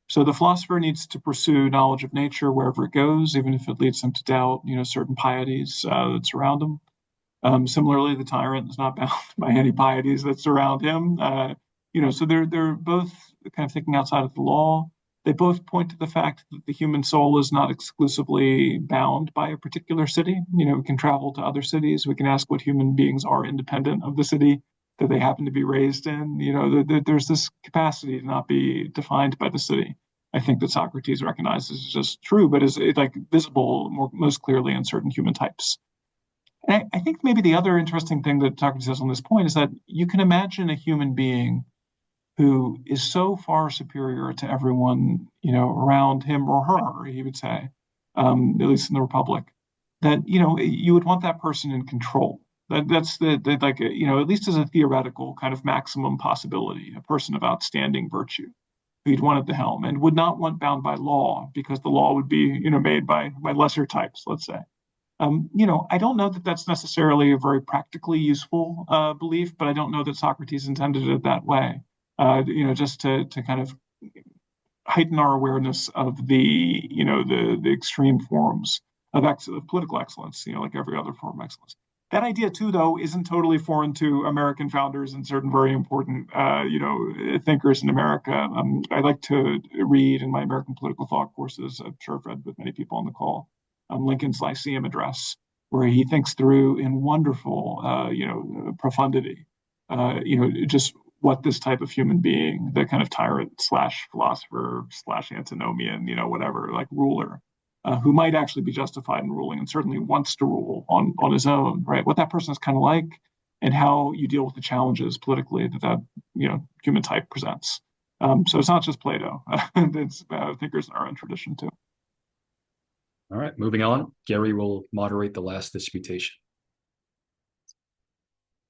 So the philosopher needs to pursue knowledge of nature wherever it goes, even if it leads them to doubt, certain pieties that surround them. Similarly, the tyrant is not bound by any pieties that surround him. So they're both kind of thinking outside of the law. They both point to the fact that the human soul is not exclusively bound by a particular city. We can travel to other cities. We can ask what human beings are independent of the city that they happen to be raised in. There's this capacity to not be defined by the city. I think that Socrates recognizes is just true, but is like visible most clearly in certain human types. And I think maybe the other interesting thing that Socrates says on this point is that you can imagine a human being who is so far superior to everyone, around him or her, he would say, at least in the Republic, that, you would want that person in control. That's like, at least as a theoretical kind of maximum possibility, a person of outstanding virtue who you'd want at the helm and would not want bound by law because the law would be, made by lesser types, let's say. I don't know that that's necessarily a very practically useful belief, but I don't know that Socrates intended it that way. Just to kind of heighten our awareness of the extreme forms of political excellence, like every other form of excellence. That idea, too, though, isn't totally foreign to American founders and certain very important, thinkers in America. I like to read in my American political thought courses, I'm sure I've read with many people on the call, Lincoln's Lyceum Address, where he thinks through in wonderful, profundity, just what this type of human being, the kind of tyrant slash philosopher slash antinomian, whatever, like ruler, who might actually be justified in ruling and certainly wants to rule on his own, right? What that person is kind of like and how you deal with the challenges politically that human type presents. So it's not just Plato. It's thinkers in our own tradition too. All right, moving on. Gary will moderate the last disputation.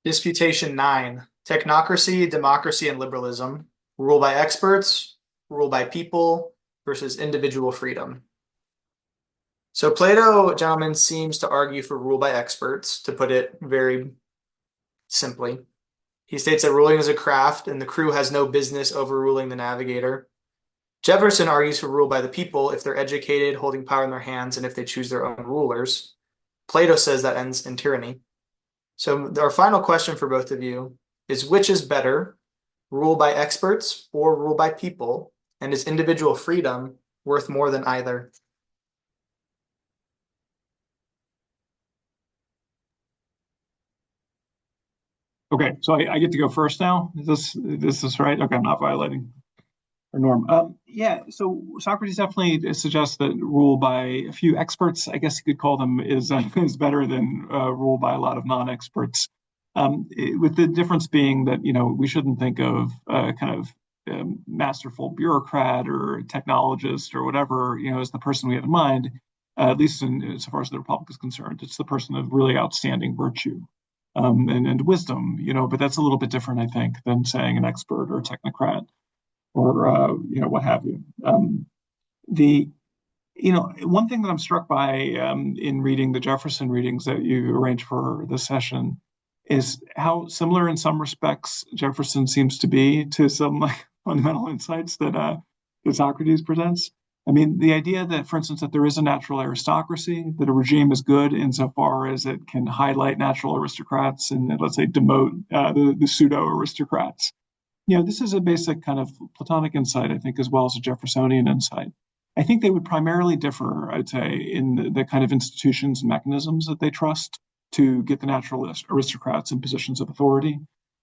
Disputation 9. Technocracy, democracy, and liberalism. Rule by experts, rule by people, versus individual freedom. So Plato, gentlemen, seems to argue for rule by experts, to put it very simply. He states that ruling is a craft and the crew has no business overruling the navigator. Jefferson argues for rule by the people if they're educated, holding power in their hands, and if they choose their own rulers. Plato says that ends in tyranny. So our final question for both of you is, which is better, rule by experts or rule by people? And is individual freedom worth more than either? Okay, so I get to go first now. Is this right? Okay, I'm not violating our norm. So Socrates definitely suggests that rule by a few experts, I guess you could call them, is better than rule by a lot of non-experts. With the difference being that we shouldn't think of kind of masterful bureaucrat or technologist or whatever as the person we have in mind. At least so far as the Republic is concerned, it's the person of really outstanding virtue. And wisdom, but that's a little bit different, I think, than saying an expert or a technocrat or, what have you. One thing that I'm struck by in reading the Jefferson readings that you arranged for this session is how similar in some respects Jefferson seems to be to some fundamental insights that Socrates presents. I mean, the idea that, for instance, that there is a natural aristocracy, that a regime is good insofar as it can highlight natural aristocrats and, let's say, demote the pseudo-aristocrats. This is a basic kind of Platonic insight, I think, as well as a Jeffersonian insight. I think they would primarily differ, I'd say, in the kind of institutions and mechanisms that they trust to get the natural aristocrats in positions of authority.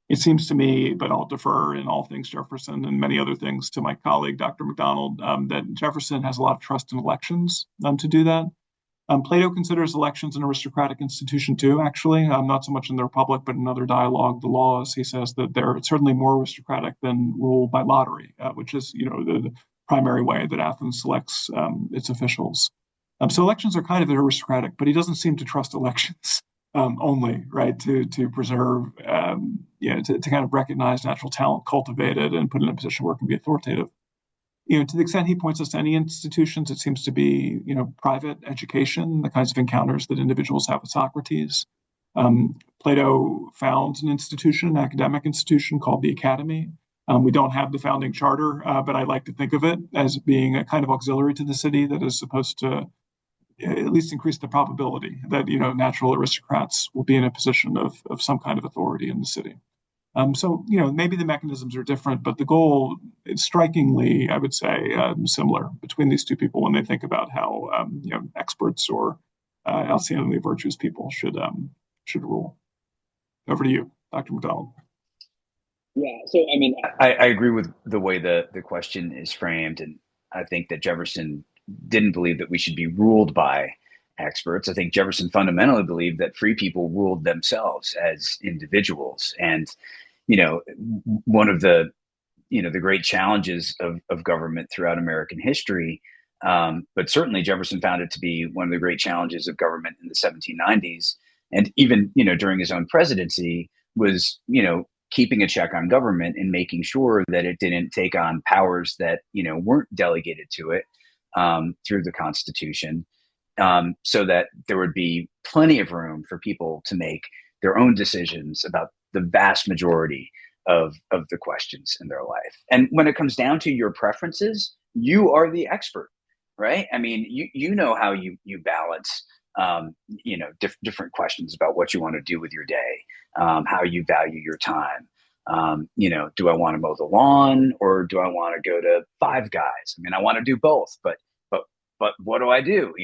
It seems to me, but I'll defer in all things Jefferson and many other things to my colleague, Dr. McDonald, that Jefferson has a lot of trust in elections to do that. Plato considers elections an aristocratic institution too, actually, not so much in the Republic, but in other dialogue, the laws. He says that they're certainly more aristocratic than rule by lottery, which is, the primary way that Athens selects its officials. So elections are kind of aristocratic, but he doesn't seem to trust elections only, right, to preserve, to kind of recognize natural talent, cultivate it, and put it in a position where it can be authoritative. To the extent he points us to any institutions, it seems to be, private education, the kinds of encounters that individuals have with Socrates. Plato founds an institution, an academic institution called the Academy. We don't have the founding charter, but I like to think of it as being a kind of auxiliary to the city that is supposed to at least increase the probability that, natural aristocrats will be in a position of some kind of authority in the city. So, maybe the mechanisms are different, but the goal is strikingly, I would say, similar between these two people when they think about how, experts or outstandingly virtuous people should rule. Over to you, Dr. McDonald. Yeah, so I mean, I agree with the way the question is framed, and I think that Jefferson didn't believe that we should be ruled by experts. I think Jefferson fundamentally believed that free people ruled themselves as individuals, and one of the the great challenges of government throughout American history, but certainly Jefferson found it to be one of the great challenges of government in the 1790s, and even during his own presidency was keeping a check on government and making sure that it didn't take on powers that weren't delegated to it through the Constitution, so that there would be plenty of room for people to make their own decisions about the vast majority of the questions in their life. And when it comes down to your preferences, you are the expert, right? I mean, you know how you balance different questions about what you want to do with your day, how you value your time. Do I want to mow the lawn or do I want to go to Five Guys? I mean, I want to do both, but what do I do?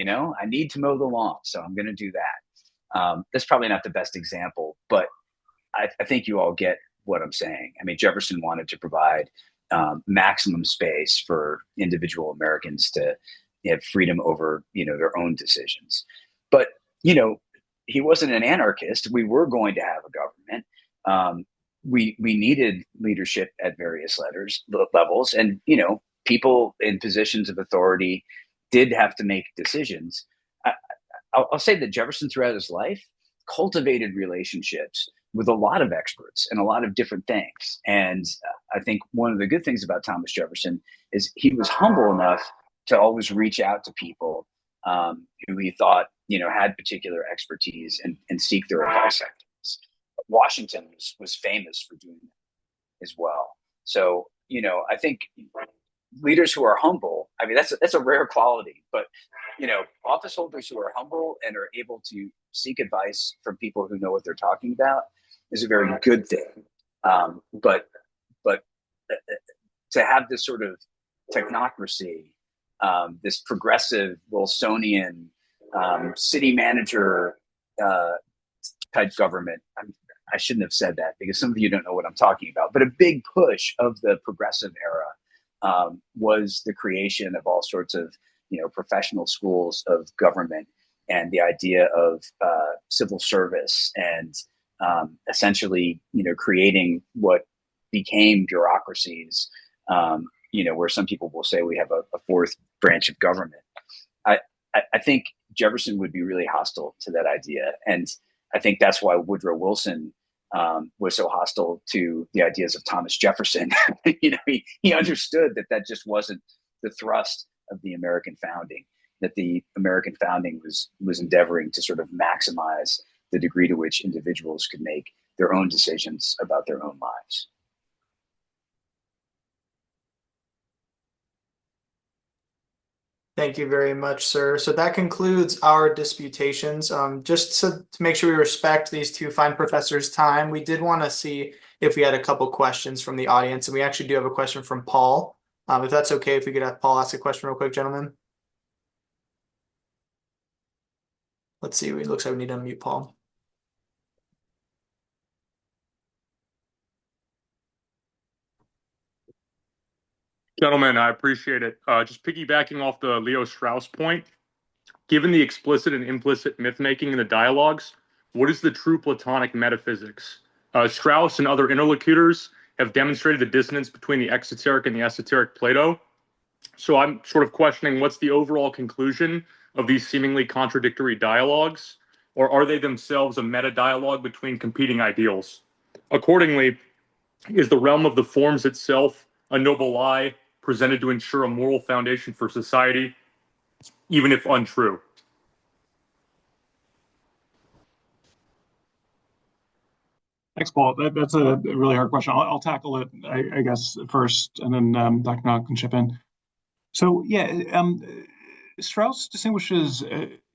I need to mow the lawn, so I'm going to do that. That's probably not the best example, but I think you all get what I'm saying. I mean, Jefferson wanted to provide maximum space for individual Americans to have freedom over, their own decisions. But, he wasn't an anarchist. We were going to have a government. We needed leadership at various levels, and, people in positions of authority did have to make decisions. I'll say that Jefferson throughout his life cultivated relationships with a lot of experts and a lot of different things. And I think one of the good things about Thomas Jefferson is he was humble enough to always reach out to people who he thought, had particular expertise and seek their advice. Washington was famous for doing that as well. So, I think leaders who are humble, I mean, that's a rare quality, but, office holders who are humble and are able to seek advice from people who know what they're talking about is a very good thing. But to have this sort of technocracy, this progressive Wilsonian city manager type government, I shouldn't have said that because some of you don't know what I'm talking about, but a big push of the progressive era was the creation of all sorts of professional schools of government and the idea of civil service and essentially creating what became bureaucracies, where some people will say we have a fourth branch of government. I think Jefferson would be really hostile to that idea, and I think that's why Woodrow Wilson was so hostile to the ideas of Thomas Jefferson. He understood that just wasn't the thrust of the American founding, that the American founding was endeavoring to sort of maximize the degree to which individuals could make their own decisions about their own lives. Thank you very much, sir. So that concludes our disputations. Just to make sure we respect these two fine professors' time, we did want to see if we had a couple questions from the audience, and we actually do have a question from Paul. If that's okay, if we could have Paul ask a question real quick, gentlemen. Let's see. It looks like we need to unmute Paul. Gentlemen, I appreciate it. Just piggybacking off the Leo Strauss point, Given the explicit and implicit myth-making in the dialogues, what is the true Platonic metaphysics? Strauss and other interlocutors have demonstrated the dissonance between the exoteric and the esoteric Plato. So I'm sort of questioning what's the overall conclusion of these seemingly contradictory dialogues, or are they themselves a meta-dialogue between competing ideals? Accordingly, is the realm of the forms itself a noble lie presented to ensure a moral foundation for society, even if untrue? Thanks, Paul. That's a really hard question. I'll tackle it, I guess, first, and then Dr. Nog can chip in. So, Strauss distinguishes,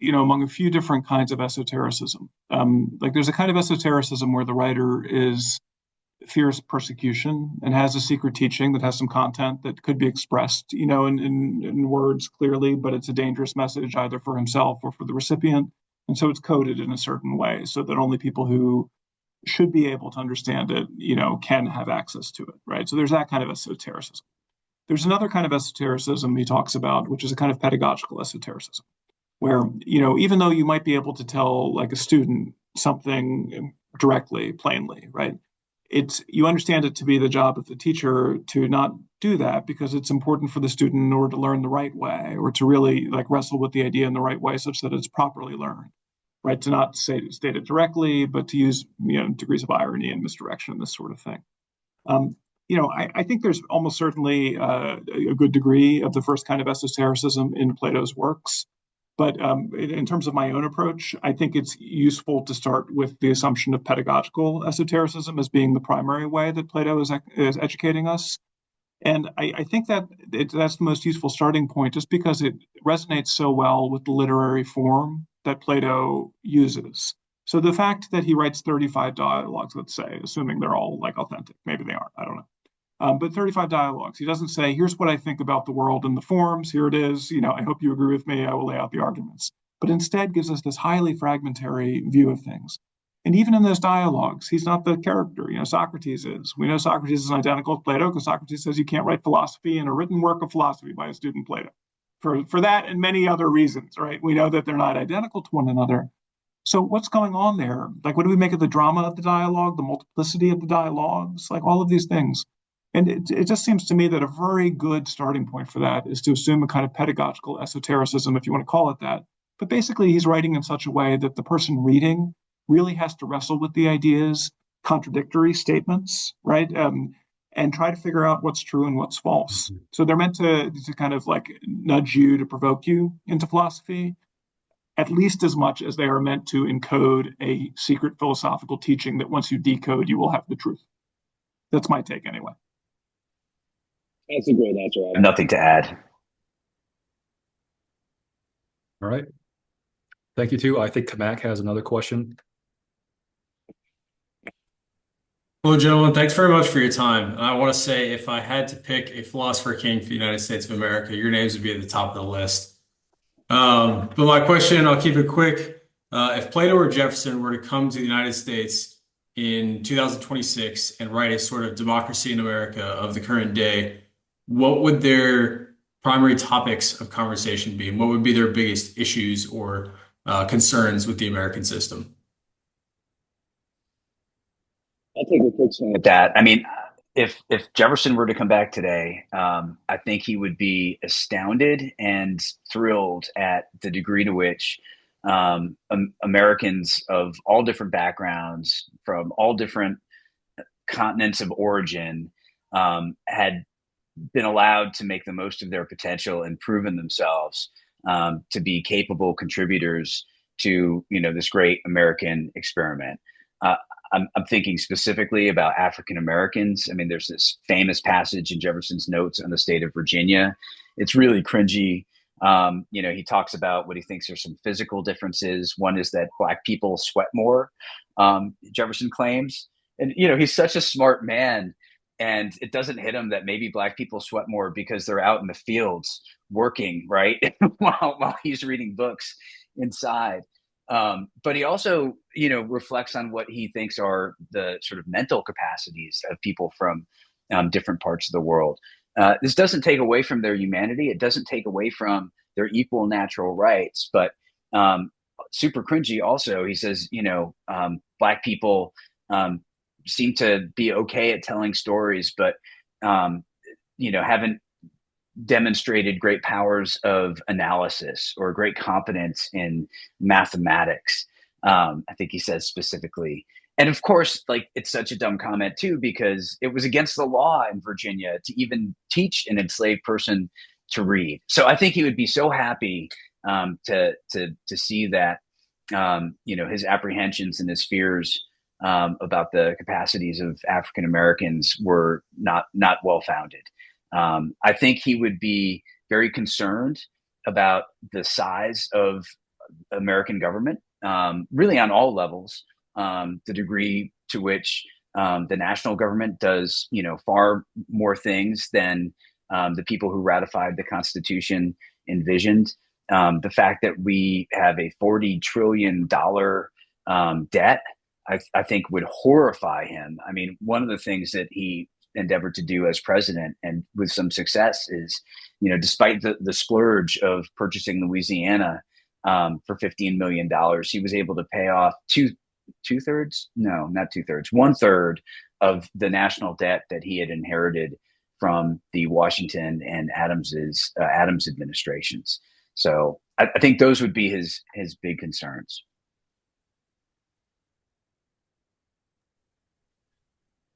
among a few different kinds of esotericism. Like there's a kind of esotericism where the writer fears persecution and has a secret teaching that has some content that could be expressed, in words clearly, but it's a dangerous message either for himself or for the recipient. And so it's coded in a certain way so that only people who should be able to understand it, can have access to it, right? So there's that kind of esotericism. There's another kind of esotericism he talks about, which is a kind of pedagogical esotericism, where, even though you might be able to tell like a student something directly, plainly, right? You understand it to be the job of the teacher to not do that because it's important for the student in order to learn the right way or to really like wrestle with the idea in the right way such that it's properly learned. Right, to not state it directly, but to use degrees of irony and misdirection, this sort of thing. I think there's almost certainly a good degree of the first kind of esotericism in Plato's works. But in terms of my own approach, I think it's useful to start with the assumption of pedagogical esotericism as being the primary way that Plato is educating us. And I think that that's the most useful starting point, just because it resonates so well with the literary form that Plato uses. So the fact that he writes 35 dialogues, let's say, assuming they're all like authentic, maybe they aren't, I don't know. But 35 dialogues, he doesn't say, here's what I think about the world and the forms, here it is, I hope you agree with me, I will lay out the arguments. But instead gives us this highly fragmentary view of things. And even in those dialogues, he's not the character, Socrates is. We know Socrates is identical to Plato because Socrates says you can't write philosophy in a written work of philosophy by a student Plato. For that and many other reasons, right? We know that they're not identical to one another. So what's going on there? Like, what do we make of the drama of the dialogue, the multiplicity of the dialogues, like all of these things? And it just seems to me that a very good starting point for that is to assume a kind of pedagogical esotericism, if you want to call it that. But basically, he's writing in such a way that the person reading really has to wrestle with the ideas, contradictory statements, right? And try to figure out what's true and what's false. Mm-hmm. So they're meant to kind of like nudge you, to provoke you into philosophy, at least as much as they are meant to encode a secret philosophical teaching that once you decode, you will have the truth. That's my take anyway. That's a great answer. I have nothing to add. All right. Thank you, too. I think Kamak has another question. Hello, gentlemen. Thanks very much for your time. I want to say, if I had to pick a philosopher-king for the United States of America, your names would be at the top of the list. But my question, I'll keep it quick. If Plato or Jefferson were to come to the United States in 2026 and write a sort of democracy in America of the current day, what would their primary topics of conversation be? And what would be their biggest issues or concerns with the American system? I'll take a quick swing at that. I mean, if Jefferson were to come back today, I think he would be astounded and thrilled at the degree to which Americans of all different backgrounds, from all different continents of origin, had been allowed to make the most of their potential and proven themselves to be capable contributors to this great American experiment. I'm thinking specifically about African Americans. I mean, there's this famous passage in Jefferson's notes on the state of Virginia. It's really cringy. He talks about what he thinks are some physical differences. One is that Black people sweat more, Jefferson claims. And, he's such a smart man. And it doesn't hit him that maybe Black people sweat more because they're out in the fields working, right? while he's reading books inside. But he also, reflects on what he thinks are the sort of mental capacities of people from different parts of the world. This doesn't take away from their humanity. It doesn't take away from their equal natural rights, but super cringy. Also, he says, Black people seem to be okay at telling stories, but haven't demonstrated great powers of analysis or great competence in mathematics. I think he says specifically. And of course, like, it's such a dumb comment too, because it was against the law in Virginia to even teach an enslaved person to read. So I think he would be so happy to see that his apprehensions and his fears about the capacities of African Americans were not well founded. I think he would be very concerned about the size of American government, really on all levels, the degree to which the national government does, far more things than the people who ratified the Constitution envisioned. The fact that we have a $40 trillion debt, I think would horrify him. I mean, one of the things that he endeavored to do as president, and with some success, is, despite the splurge of purchasing Louisiana for $15 million, he was able to pay off one third of the national debt that he had inherited from the Washington and Adams administrations. So I think those would be his big concerns.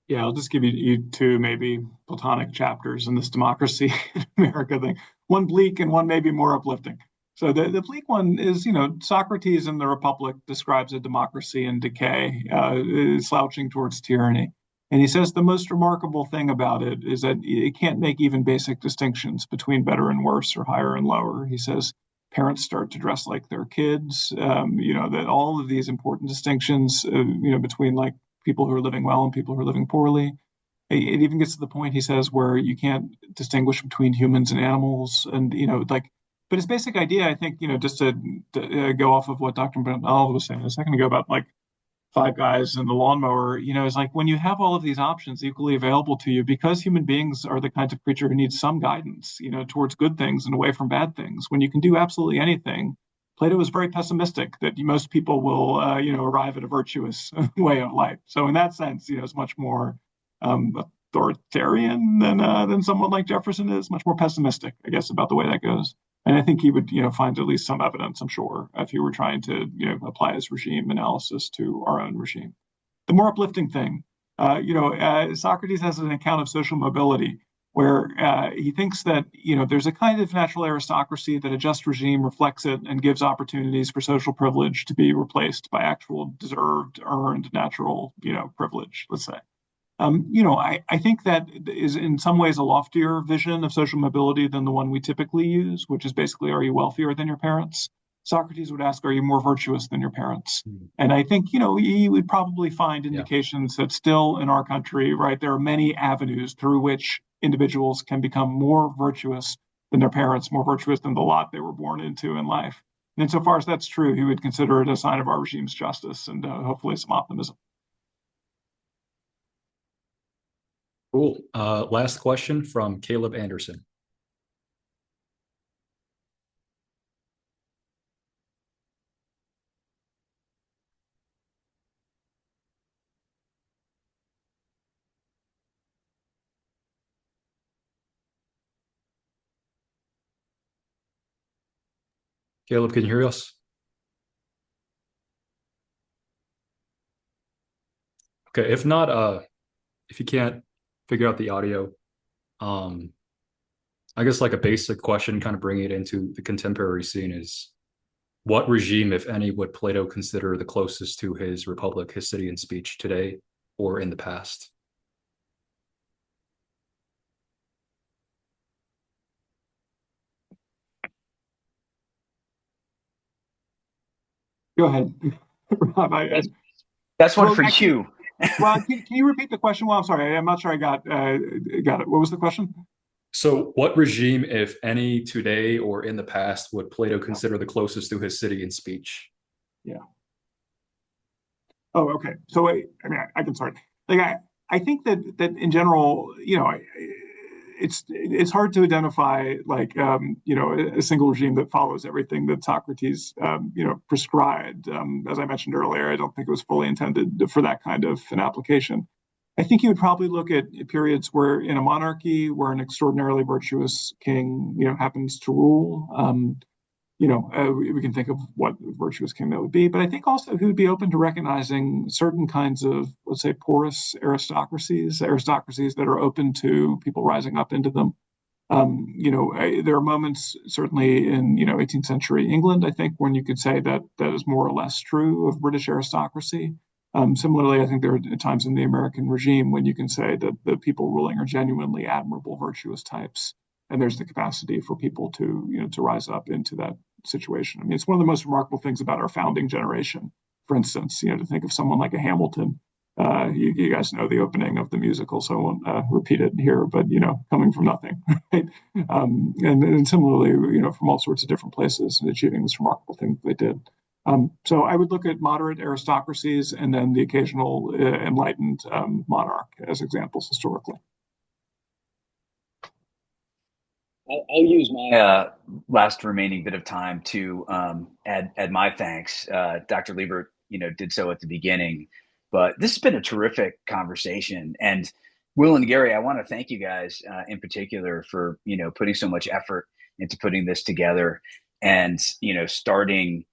Yeah, I'll just give you two maybe Platonic chapters in this democracy in America thing. One bleak and one maybe more uplifting. So the bleak one is, Socrates in the Republic describes a democracy in decay, slouching towards tyranny. And he says the most remarkable thing about it is that it can't make even basic distinctions between better and worse or higher and lower. He says parents start to dress like their kids, that all of these important distinctions, between like people who are living well and people who are living poorly. It even gets to the point, he says, where you can't distinguish between humans and animals. And, but his basic idea, I think, just to go off of what Dr. Bernal was saying a second ago about like five guys and the lawnmower, is like when you have all of these options equally available to you, because human beings are the kinds of creature who need some guidance, towards good things and away from bad things. When you can do absolutely anything, Plato was very pessimistic that most people will, arrive at a virtuous way of life. So in that sense, it's much more authoritarian than someone like Jefferson is, much more pessimistic, I guess, about the way that goes. And I think he would, find at least some evidence, I'm sure, if he were trying to, apply his regime analysis to our own regime. The more uplifting thing, Socrates has an account of social mobility where he thinks that, there's a kind of natural aristocracy, that a just regime reflects it and gives opportunities for social privilege to be replaced by actual deserved, earned, natural, privilege, let's say. I think that is in some ways a loftier vision of social mobility than the one we typically use, which is basically, are you wealthier than your parents? Socrates would ask, are you more virtuous than your parents? And I think, he would probably find indications that still in our country, right, there are many avenues through which individuals can become more virtuous than their parents, more virtuous than the lot they were born into in life. And insofar as that's true, he would consider it a sign of our regime's justice and hopefully some optimism. Cool. Last question from Caleb Anderson. Caleb, can you hear us? Okay, if not, if you can't figure out the audio, I guess like a basic question, kind of bringing it into the contemporary scene, is what regime, if any, would Plato consider the closest to his Republic, his City and Speech today or in the past? Go ahead, Rob. That's one for you. Well, can you repeat the question? Well, I'm sorry, I'm not sure I got it. What was the question? So what regime, if any, today or in the past, would Plato consider the closest to his City and Speech? Yeah. Oh, okay. So I can start. Like I think that in general, it's hard to identify like a single regime that follows everything that Socrates prescribed. As I mentioned earlier, I don't think it was fully intended for that kind of an application. I think you would probably look at periods where in a monarchy where an extraordinarily virtuous king happens to rule. We can think of what virtuous king that would be, but I think also he would be open to recognizing certain kinds of, let's say, porous aristocracies that are open to people rising up into them. There are moments, certainly in 18th century England, I think, when you could say that that is more or less true of British aristocracy. Similarly, I think there are times in the American regime when you can say that the people ruling are genuinely admirable, virtuous types, and there's the capacity for people to rise up into that situation. I mean, it's one of the most remarkable things about our founding generation. For instance, to think of someone like a Hamilton. You guys know the opening of the musical, so I won't repeat it here. But coming from nothing, right? And similarly, from all sorts of different places, and achieving this remarkable thing that they did. So I would look at moderate aristocracies and then the occasional enlightened monarch as examples historically. I'll use my last remaining bit of time to add my thanks. Dr. Liebert, did so at the beginning, but this has been a terrific conversation. And Will and Gary, I want to thank you guys in particular for putting so much effort into putting this together and starting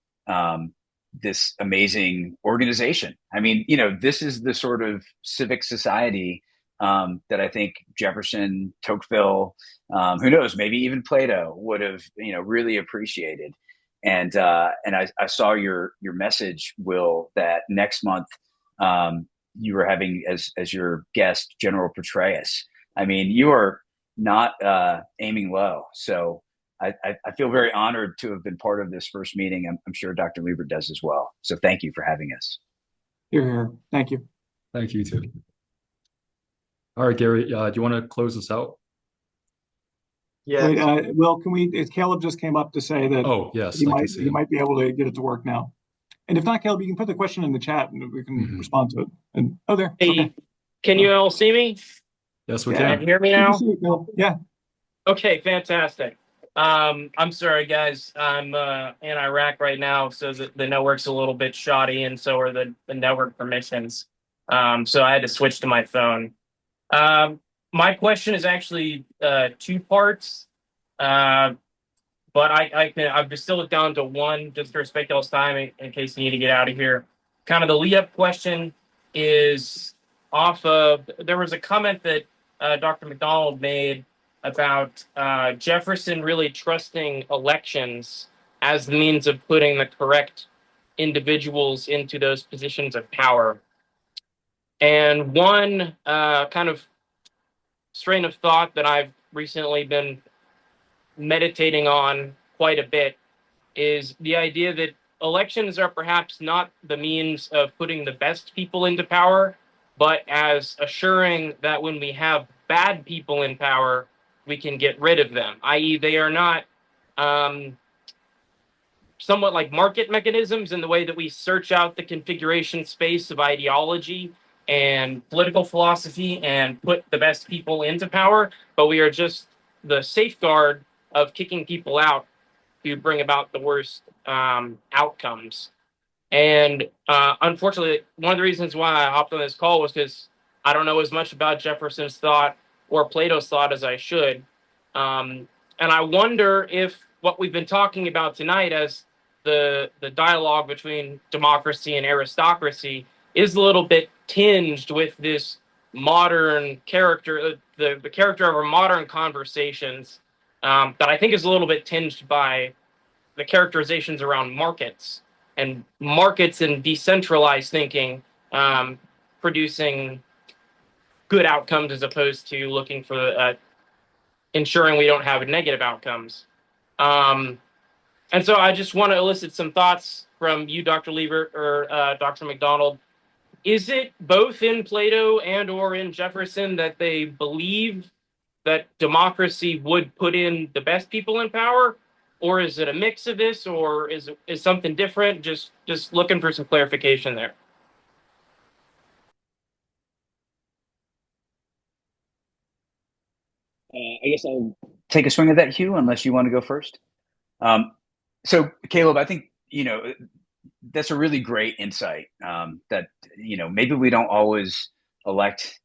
this amazing organization. I mean, this is the sort of civic society that I think Jefferson, Tocqueville, who knows, maybe even Plato would have, really appreciated. And I saw your message, Will, that next month you were having as your guest General Petraeus. I mean, you are not aiming low. So I feel very honored to have been part of this first meeting. I'm sure Dr. Liebert does as well. So thank you for having us. You're here. Thank you. Thank you too. All right, Gary, do you want to close this out? Yeah. Wait, Will, Caleb just came up to say that yes, he might be able to get it to work now. And if not, Caleb, you can put the question in the chat and we can respond to it. And there. Hey, okay. Can you all see me? Yes, we And can. hear me now? Yeah. Okay, fantastic. I'm sorry, guys. I'm in Iraq right now, so the network's a little bit shoddy, and so are the network permissions. So I had to switch to my phone. My question is actually 2 parts, but I've distilled it down to one just to respect y'all's time in case you need to get out of here. Kind of the lead-up question is off of, there was a comment that Dr. McDonald made about Jefferson really trusting elections as the means of putting the correct individuals into those positions of power. And one kind of strain of thought that I've recently been meditating on quite a bit is the idea that elections are perhaps not the means of putting the best people into power, but as assuring that when we have bad people in power, we can get rid of them, i.e. they are not somewhat like market mechanisms in the way that we search out the configuration space of ideology and political philosophy and put the best people into power, but we are just the safeguard of kicking people out to bring about the worst outcomes. And unfortunately, one of the reasons why I hopped on this call was because I don't know as much about Jefferson's thought or Plato's thought as I should. And I wonder if what we've been talking about tonight as the dialogue between democracy and aristocracy is a little bit tinged with this modern character, the character of our modern conversations that I think is a little bit tinged by the characterizations around markets and decentralized thinking producing good outcomes as opposed to looking for ensuring we don't have negative outcomes. And so I just want to elicit some thoughts from you, Dr. Liebert or Dr. McDonald. Is it both in Plato and or in Jefferson that they believe that democracy would put in the best people in power? Or is it a mix of this, or is something different? Just looking for some clarification there. I guess I'll take a swing at that, Hugh, unless you want to go first. So, Caleb, I think, that's a really great insight, that, maybe we don't always elect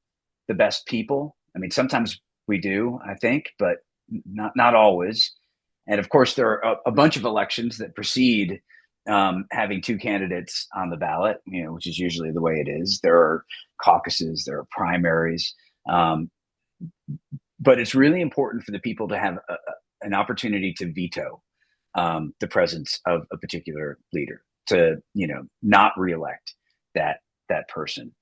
the best people. I mean, sometimes we do, I think, but not always. And of course, there are a bunch of elections that precede having two candidates on the ballot, which is usually the way it is. There are caucuses, there are primaries. But it's really important for the people to have an opportunity to veto the presence of a particular leader, to not reelect that person.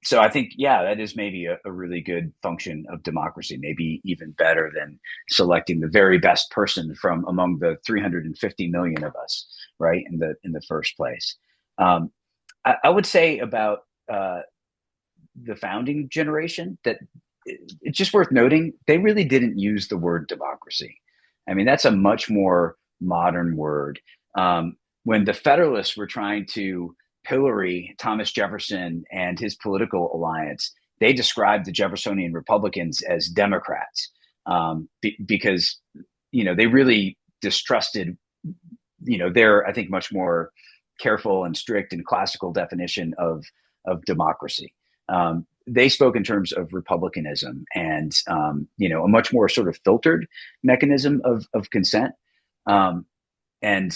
So I think, that is maybe a really good function of democracy, maybe even better than selecting the very best person from among the 350 million of us, right, in the first place. I would say about the founding generation that it's just worth noting they really didn't use the word democracy. I mean, that's a much more modern word. When the Federalists were trying to pillory Thomas Jefferson and his political alliance, they described the Jeffersonian Republicans as Democrats, because they really distrusted their, I think, much more careful and strict and classical definition of democracy. They spoke in terms of republicanism and a much more sort of filtered mechanism of consent. And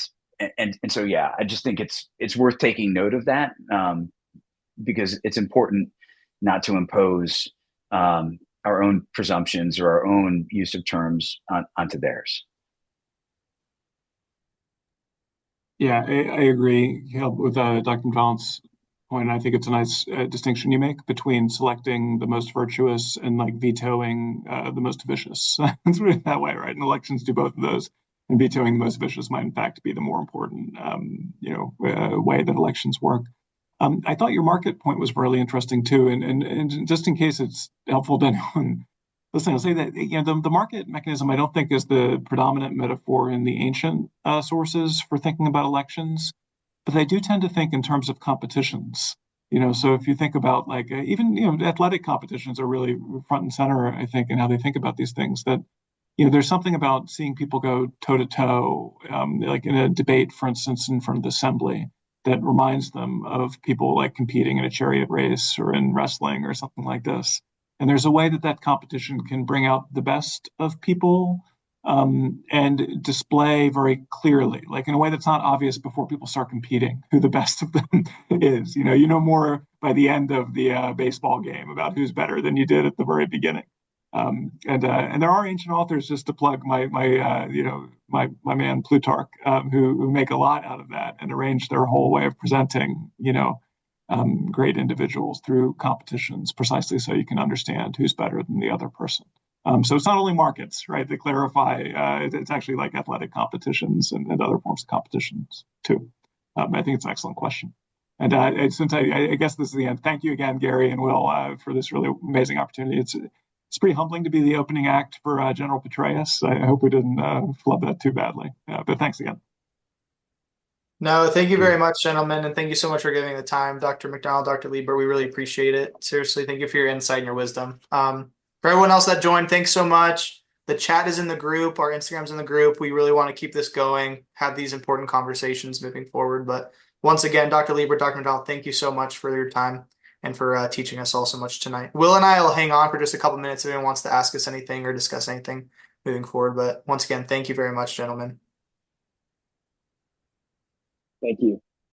so, I just think it's worth taking note of that, because it's important not to impose our own presumptions or our own use of terms onto theirs. Yeah, I agree with Dr. McDonald's point. I think it's a nice distinction you make between selecting the most virtuous and like vetoing the most vicious. Let's put it that way, right? And elections do both of those. And vetoing the most vicious might, in fact, be the more important, way that elections work. I thought your market point was really interesting too, and just in case it's helpful to anyone listening, I'll say that the market mechanism I don't think is the predominant metaphor in the ancient sources for thinking about elections, but they do tend to think in terms of competitions. So if you think about like even athletic competitions are really front and center, I think, in how they think about these things. That there's something about seeing people go toe to toe, like in a debate, for instance, in front of the assembly, that reminds them of people like competing in a chariot race or in wrestling or something like this. And there's a way that competition can bring out the best of people, and display very clearly, like in a way that's not obvious before people start competing, who the best of them is. You know more by the end of the baseball game about who's better than you did at the very beginning. And there are ancient authors, just to plug my man Plutarch, who make a lot out of that and arrange their whole way of presenting great individuals through competitions, precisely so you can understand who's better than the other person. So it's not only markets, right? They clarify, it's actually like athletic competitions and other forms of competitions too. I think it's an excellent question. And since I guess this is the end, thank you again, Gary and Will, for this really amazing opportunity. It's pretty humbling to be the opening act for General Petraeus. I hope we didn't flub that too badly. But thanks again. No, thank you very much, gentlemen, and thank you so much for giving the time, Dr. McDonald, Dr. Lieber. We really appreciate it. Seriously, thank you for your insight and your wisdom. For everyone else that joined, thanks so much. The chat is in the group. Our Instagram's in the group. We really want to keep this going, have these important conversations moving forward. But once again, Dr. Lieber, Dr. McDonald, thank you so much for your time and for teaching us all so much tonight. Will and I will hang on for just a couple minutes if anyone wants to ask us anything or discuss anything moving forward. But once again, thank you very much, gentlemen. Thank you.